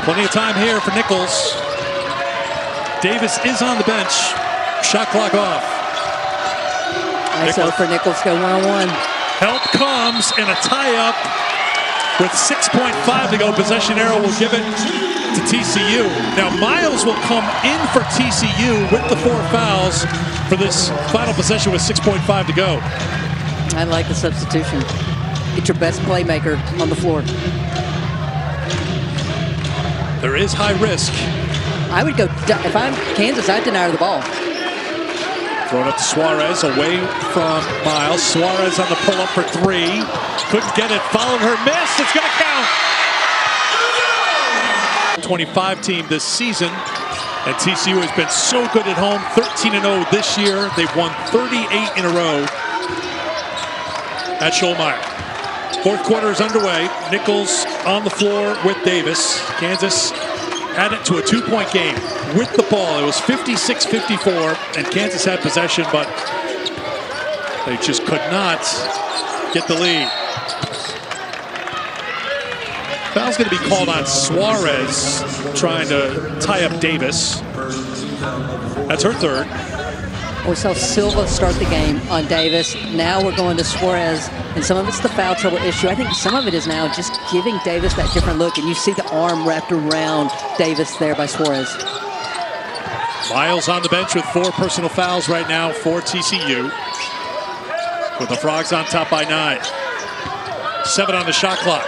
Plenty of time here for Nichols. Davis is on the bench. Shot clock off. Nice up for Nichols, go 1-on-1. Help comes and a tie-up with 6.5 to go. Possession arrow will give it to TCU. Now Miles will come in for TCU with the 4 fouls for this final possession with 6.5 to go. I like the substitution. Get your best playmaker on the floor. There is high risk. I would go, if I'm Kansas, I'd deny her the ball. Throw it up to Suarez, away from Miles. Suarez on the pull-up for 3. Couldn't get it, followed her miss. It's going to count. 25 team this season. And TCU has been so good at home, 13-0 this year. They've won 38 in a row at Schollmeyer. Fourth quarter is underway. Nichols on the floor with Davis. Kansas had it to a 2-point game with the ball. It was 56-54, and Kansas had possession, but they just could not get the lead. Foul's going to be called on Suarez, trying to tie up Davis. That's her 3rd. We saw Silva start the game on Davis. Now we're going to Suarez, and some of it's the foul trouble issue. I think some of it is now just giving Davis that different look, and you see the arm wrapped around Davis there by Suarez. Miles on the bench with 4 personal fouls right now for TCU, with the Frogs on top by 9. 7 on the shot clock.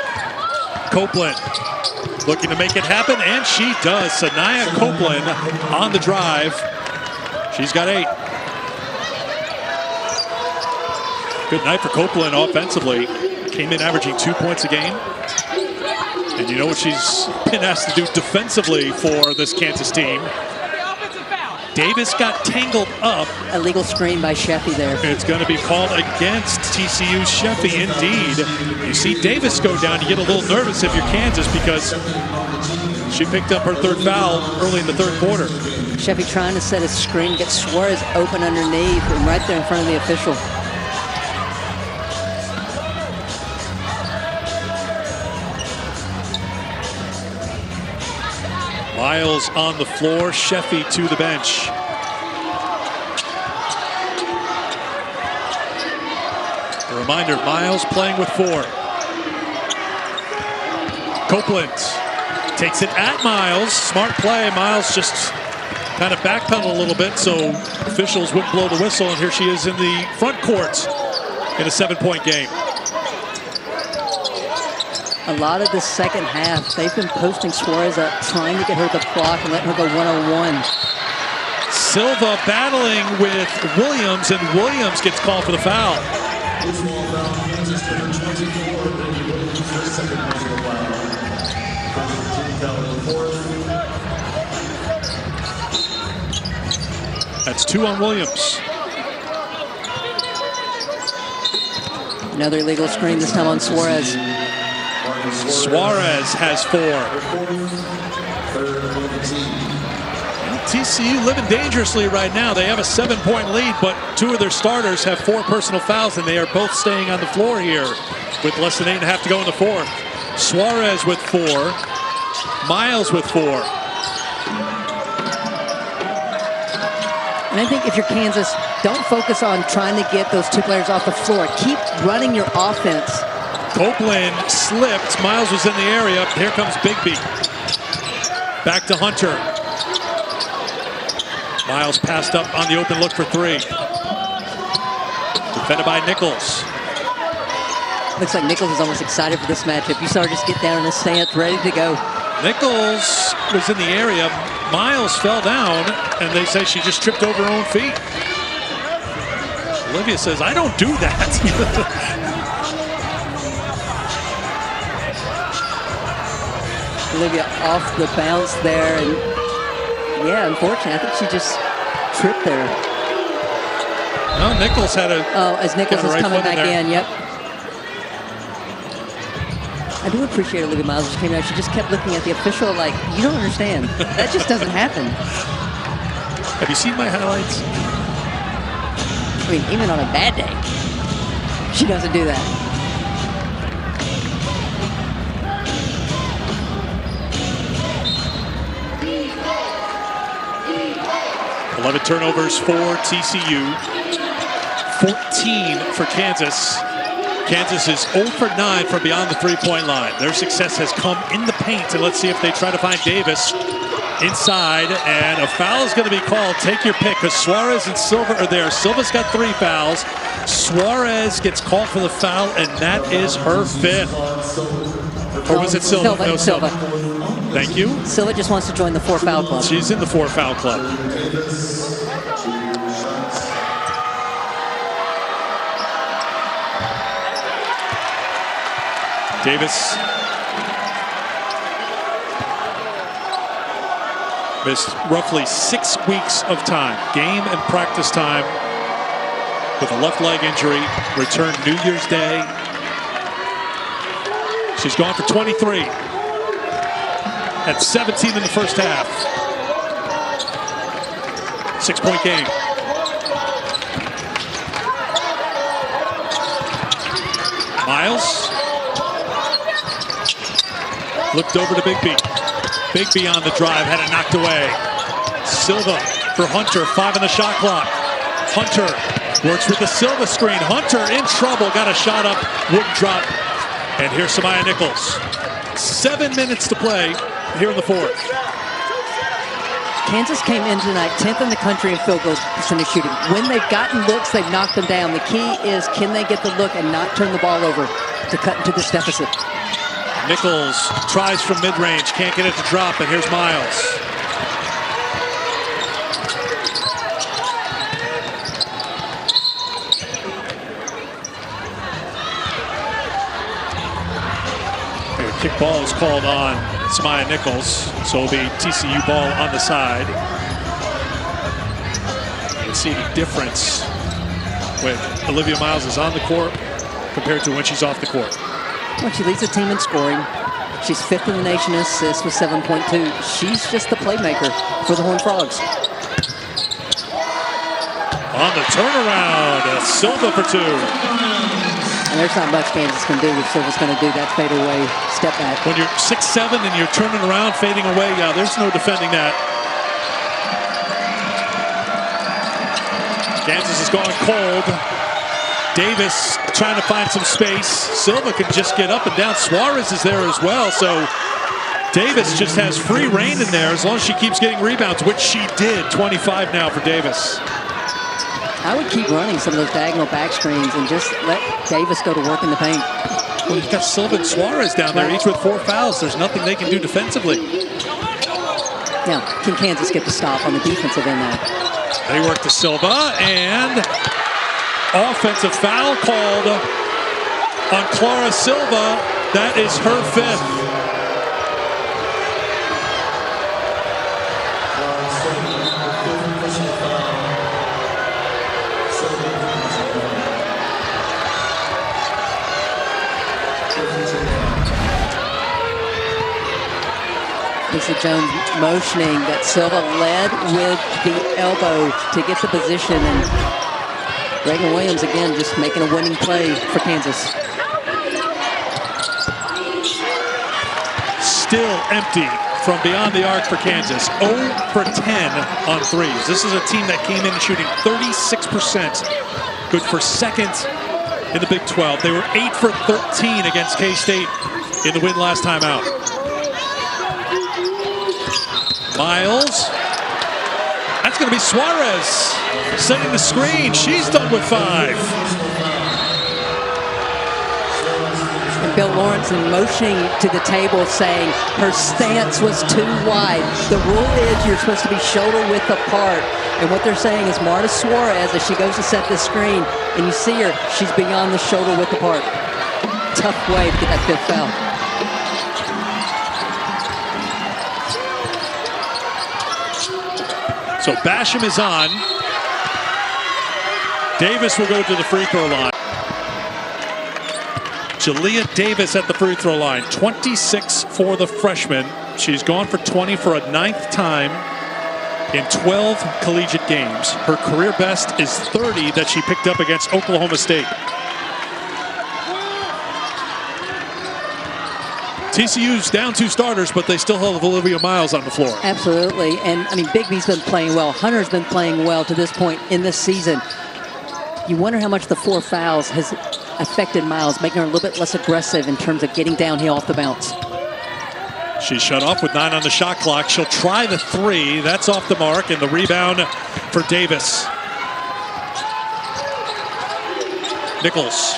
Copeland looking to make it happen, and she does. Sanaya Copeland on the drive. She's got 8. Good night for Copeland offensively. Came in averaging 2 points a game. And you know what she's been asked to do defensively for this Kansas team. Davis got tangled up. Illegal screen by Sheffy there. It's going to be called against TCU's Sheffy, indeed. You see Davis go down. You get a little nervous if you're Kansas because she picked up her 3rd foul early in the 3rd quarter. Sheffy trying to set a screen, get Suarez open underneath and right there in front of the official. Miles on the floor, Sheffy to the bench. A reminder, Miles playing with 4. Copeland Takes it at Miles. Smart play. Miles just kind of backpedaled a little bit so officials wouldn't blow the whistle. And here she is in the front court in a 7-point game. A lot of the second half, they've been posting Suarez up, trying to get her the clock and letting her go one-on-one. Silva battling with Williams, and Williams gets called for the foul. That's 2 on Williams. Another illegal screen, this time on Suarez. Suarez has 4. TCU living dangerously right now. They have a 7-point lead, but 2 of their starters have 4 personal fouls, and they are both staying on the floor here with less than 8.5 to go in the fourth. Suarez with 4. Miles with 4. And I think if you're Kansas, don't focus on trying to get those 2 players off the floor. Keep running your offense. Copeland slipped. Miles was in the area. Here comes Bigby. Back to Hunter. Miles passed up on the open look for 3. Defended by Nichols. Looks like Nichols is almost excited for this matchup. You saw her just get down in the stance, ready to go. Nichols was in the area. Miles fell down, and they say she just tripped over her own feet. Olivia says, I don't do that. Olivia off the bounce there, and yeah, unfortunately, I think she just tripped there. No, Nichols had a... Oh, as Nichols is right coming back in, yep. I do appreciate Olivia Miles. She came out, she just kept looking at the official like, you don't understand. That just doesn't happen. Have you seen my highlights? I mean, even on a bad day, she doesn't do that. 11 turnovers for TCU, 14 for Kansas. Kansas is 0 for 9 from beyond the three-point line. Their success has come in the paint, and let's see if they try to find Davis inside, and a foul is going to be called. Take your pick, because Suarez and Silva are there. Silva's got 3 fouls. Suarez gets called for the foul, and that is her 5th. Or was it Silva? No, Silva. Thank you. Silva just wants to join the 4-foul club. She's in the 4-foul club. Davis missed roughly 6 weeks of time, game and practice time, with a left leg injury. Returned New Year's Day. She's gone for 23. At 17 in the first half. 6-point game. Miles looked over to Bigby. Bigby on the drive, had it knocked away. Silva for Hunter, 5 on the shot clock. Hunter works with the Silva screen. Hunter in trouble, got a shot up, wouldn't drop. And here's Samaya Nichols. 7 minutes to play here in the fourth. Kansas came in tonight 10th in the country in field goal percentage shooting. When they've gotten looks, they've knocked them down. The key is, can they get the look and not turn the ball over to cut into this deficit? Nichols tries from mid-range, can't get it to drop, and here's Miles. Kick ball is called on Samaya Nichols, so it'll be TCU ball on the side. You can see the difference when Olivia Miles is on the court compared to when she's off the court. Well, she leads the team in scoring. She's 5th in the nation in assists with 7.2. She's just the playmaker for the Horned Frogs. On the turnaround, Silva for 2. And there's not much Kansas can do if Silva's going to do that fadeaway step back. When you're 6'7" and you're turning around, fading away, yeah, there's no defending that. Kansas is going cold. Davis trying to find some space. Silva can just get up and down. Suarez is there as well, so Davis just has free reign in there as long as she keeps getting rebounds, which she did. 25 now for Davis. I would keep running some of those diagonal back screens and just let Davis go to work in the paint. Well, you've got Silva and Suarez down there, each with 4 fouls. There's nothing they can do defensively. Now, can Kansas get the stop on the defensive end now? They work to Silva, and offensive foul called on Clara Silva. That is her 5th. Lisa Jones motioning that Silva led with the elbow to get the position, and Reagan Williams again just making a winning play for Kansas. Still empty from beyond the arc for Kansas. 0 for 10 on threes. This is a team that came in shooting 36%. Good for 2nd in the Big 12. They were 8 for 13 against K-State in the win last time out. Miles. That's going to be Suarez setting the screen. She's done with 5. And Bill Lawrence motioning to the table saying her stance was too wide. The rule is you're supposed to be shoulder width apart. And what they're saying is Marta Suarez, as she goes to set the screen, and you see her, she's beyond the shoulder width apart. Tough way to get that 5th foul. So Basham is on. Davis will go to the free throw line. Jalea Davis at the free throw line. 26 for the freshman. She's gone for 20 for a 9th time in 12 collegiate games. Her career best is 30 that she picked up against Oklahoma State. TCU's down 2 starters, but they still have Olivia Miles on the floor. Absolutely. And, I mean, Bigby's been playing well. Hunter's been playing well to this point in this season. You wonder how much the 4 fouls has affected Miles, making her a little bit less aggressive in terms of getting downhill off the bounce. She's shut off with 9 on the shot clock. She'll try the 3. That's off the mark, and the rebound for Davis. Nichols.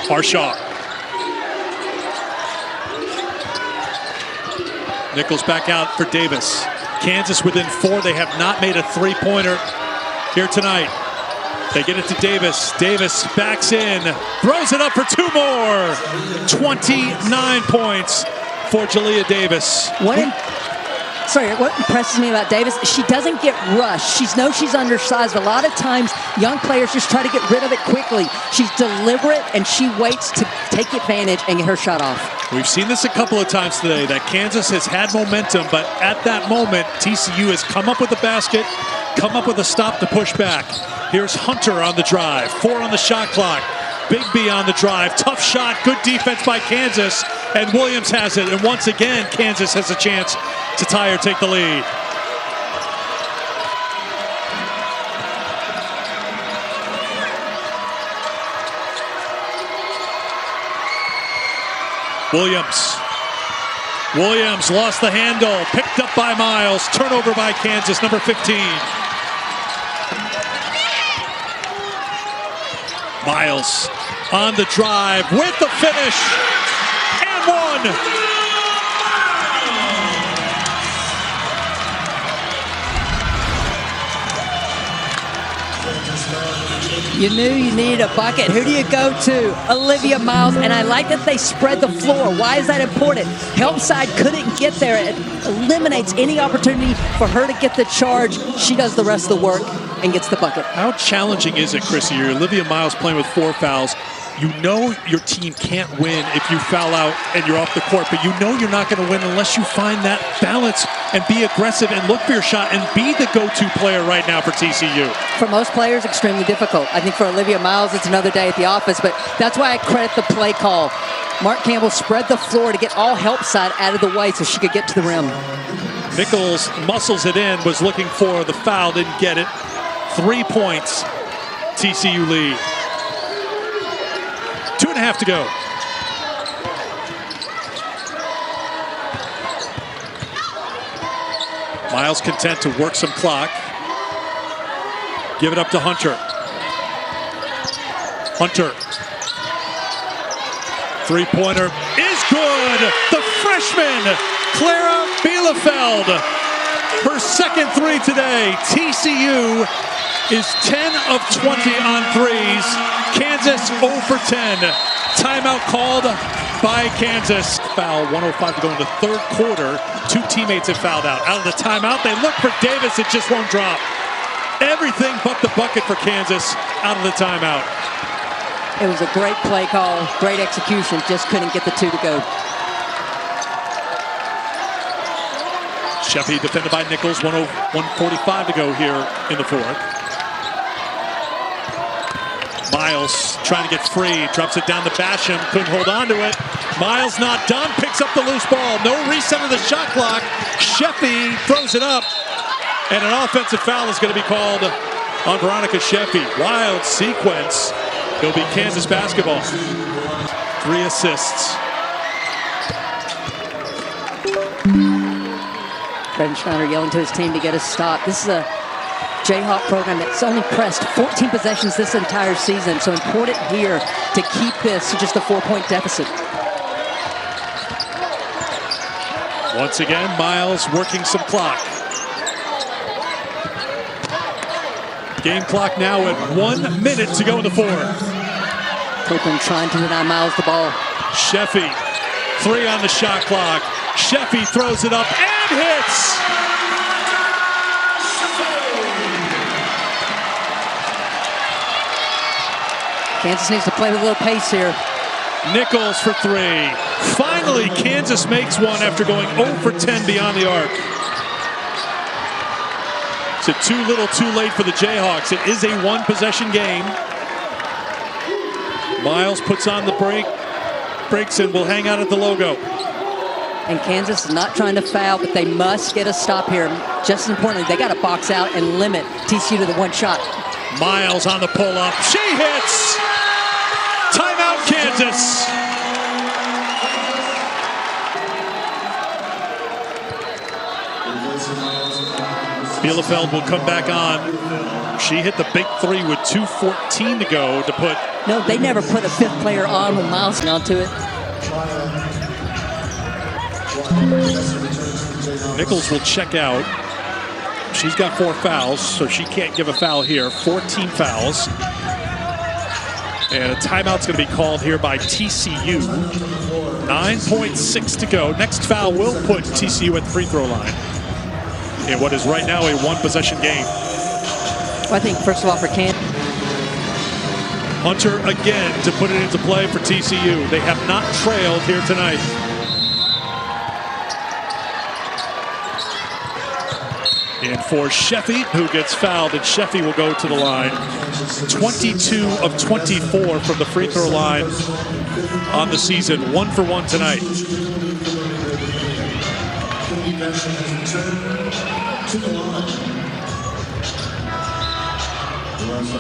Harshaw. Nichols back out for Davis. Kansas within 4. They have not made a 3-pointer here tonight. They get it to Davis. Davis backs in, throws it up for 2 more. 29 points for Jalea Davis. What impresses me about Davis is she doesn't get rushed. She knows she's undersized. A lot of times, young players just try to get rid of it quickly. She's deliberate, and she waits to take advantage and get her shot off. We've seen this a couple of times today, that Kansas has had momentum, but at that moment, TCU has come up with a basket, come up with a stop to push back. Here's Hunter on the drive, 4 on the shot clock. Bigby on the drive, tough shot, good defense by Kansas, and Williams has it. And once again, Kansas has a chance to tie or take the lead. Williams lost the handle, picked up by Miles, turnover by Kansas, number 15. Miles on the drive with the finish, and 1. You knew you needed a bucket. Who do you go to? Olivia Miles. And I like that they spread the floor. Why is that important? Help side couldn't get there. It eliminates any opportunity for her to get the charge. She does the rest of the work and gets the bucket. How challenging is it, Chrissy? You're Olivia Miles playing with 4 fouls. You know your team can't win if you foul out and you're off the court, but you know you're not going to win unless you find that balance and be aggressive and look for your shot and be the go-to player right now for TCU. For most players, extremely difficult. I think for Olivia Miles, it's another day at the office, but that's why I credit the play call. Mark Campbell spread the floor to get all help side out of the way so she could get to the rim. Nichols muscles it in, was looking for the foul, didn't get it. 3 points, TCU lead. 2.5 to go. Miles content to work some clock. Give it up to Hunter. Hunter. Three-pointer is good. The freshman, Clara Bielefeld. Her second three today. TCU is 10 of 20 on threes. Kansas 0 for 10. Timeout called by Kansas. Foul, 1:05 to go in the third quarter. Two teammates have fouled out. Out of the timeout, they look for Davis. It just won't drop. Everything but the bucket for Kansas out of the timeout. It was a great play call, great execution, just couldn't get the two to go. Sheffy defended by Nichols, 1:45 to go here in the fourth. Miles trying to get free, drops it down to Basham, couldn't hold on to it. Miles not done, picks up the loose ball. No reset of the shot clock. Sheffy throws it up, and an offensive foul is going to be called on Veronica Sheffy. Wild sequence. It'll be Kansas basketball. 3 assists. Brendan Schneider yelling to his team to get a stop. This is a Jayhawk program that's only pressed 14 possessions this entire season, so important here to keep this to just a 4-point deficit. Once again, Miles working some clock. Game clock now at 1 minute to go in the fourth. Copeland trying to deny Miles the ball. Sheffy, 3 on the shot clock. Sheffy throws it up and hits. Kansas needs to play with a little pace here. Nichols for 3. Finally, Kansas makes one after going 0 for 10 beyond the arc. So too little, too late for the Jayhawks. It is a 1-possession game. Miles puts on the brakes and will hang out at the logo. And Kansas is not trying to foul, but they must get a stop here. Just as importantly, they got to box out and limit TCU to the one shot. Miles on the pull-up. She hits! Timeout, Kansas. Bielefeld will come back on. She hit the big 3 with 2:14 to go to put... No, they never put a 5th player on when Miles onto it. Nichols will check out. She's got 4 fouls, so she can't give a foul here. 14 fouls. And a timeout's going to be called here by TCU. 9.6 to go. Next foul will put TCU at the free throw line in what is right now a 1-possession game. Well, I think, first of all, for Kansas. Hunter again to put it into play for TCU. They have not trailed here tonight. And for Sheffy, who gets fouled, and Sheffy will go to the line. 22 of 24 from the free throw line on the season. 1 for 1 tonight.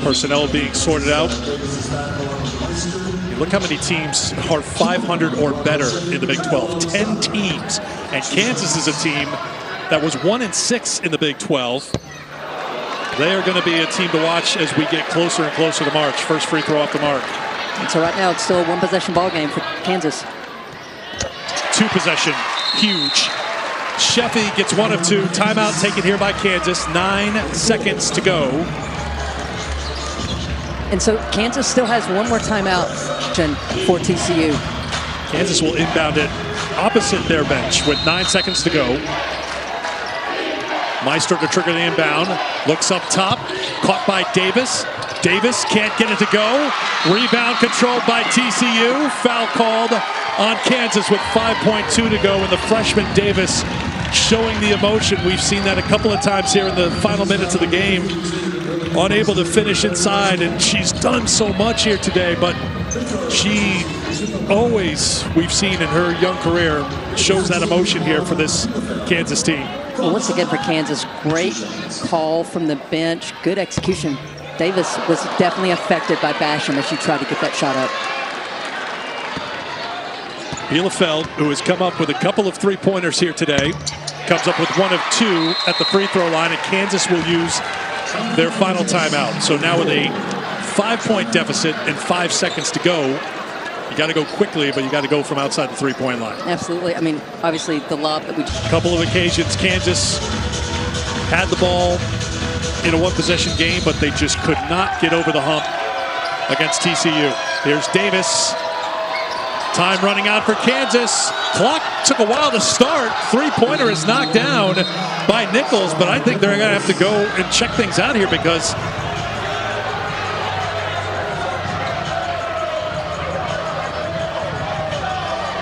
Personnel being sorted out. Look how many teams are 500 or better in the Big 12. 10 teams. And Kansas is a team that was 1-6 in the Big 12. They are going to be a team to watch as we get closer and closer to March. First free throw off the mark. And so right now it's still a 1-possession ball game for Kansas. 2-possession, huge. Sheffy gets 1 of 2. Timeout taken here by Kansas. 9 seconds to go. And so Kansas still has 1 more timeout for TCU. Kansas will inbound it opposite their bench with 9 seconds to go. Meister to trigger the inbound. Looks up top. Caught by Davis. Davis can't get it to go. Rebound controlled by TCU. Foul called on Kansas with 5.2 to go. And the freshman Davis showing the emotion. We've seen that a couple of times here in the final minutes of the game. Unable to finish inside. And she's done so much here today. But she always, we've seen in her young career, shows that emotion here for this Kansas team. Well, once again for Kansas, great call from the bench, good execution. Davis was definitely affected by Basham as she tried to get that shot up. Bielefeld, who has come up with a couple of three-pointers here today, comes up with 1 of 2 at the free throw line, and Kansas will use their final timeout. So now with a 5-point deficit and 5 seconds to go, you got to go quickly, but you got to go from outside the three-point line. Absolutely. I mean, obviously the lob that we just... Couple of occasions, Kansas had the ball in a one-possession game, but they just could not get over the hump against TCU. Here's Davis. Time running out for Kansas. Clock took a while to start. Three-pointer is knocked down by Nichols, but I think they're going to have to go and check things out here because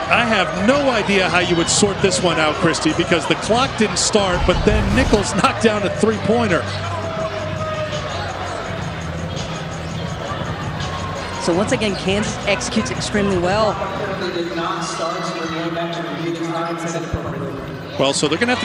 I have no idea how you would sort this one out, Christy, because the clock didn't start, but then Nichols knocked down a three-pointer. So once again, Kansas executes extremely well. Well, so they're going to have to get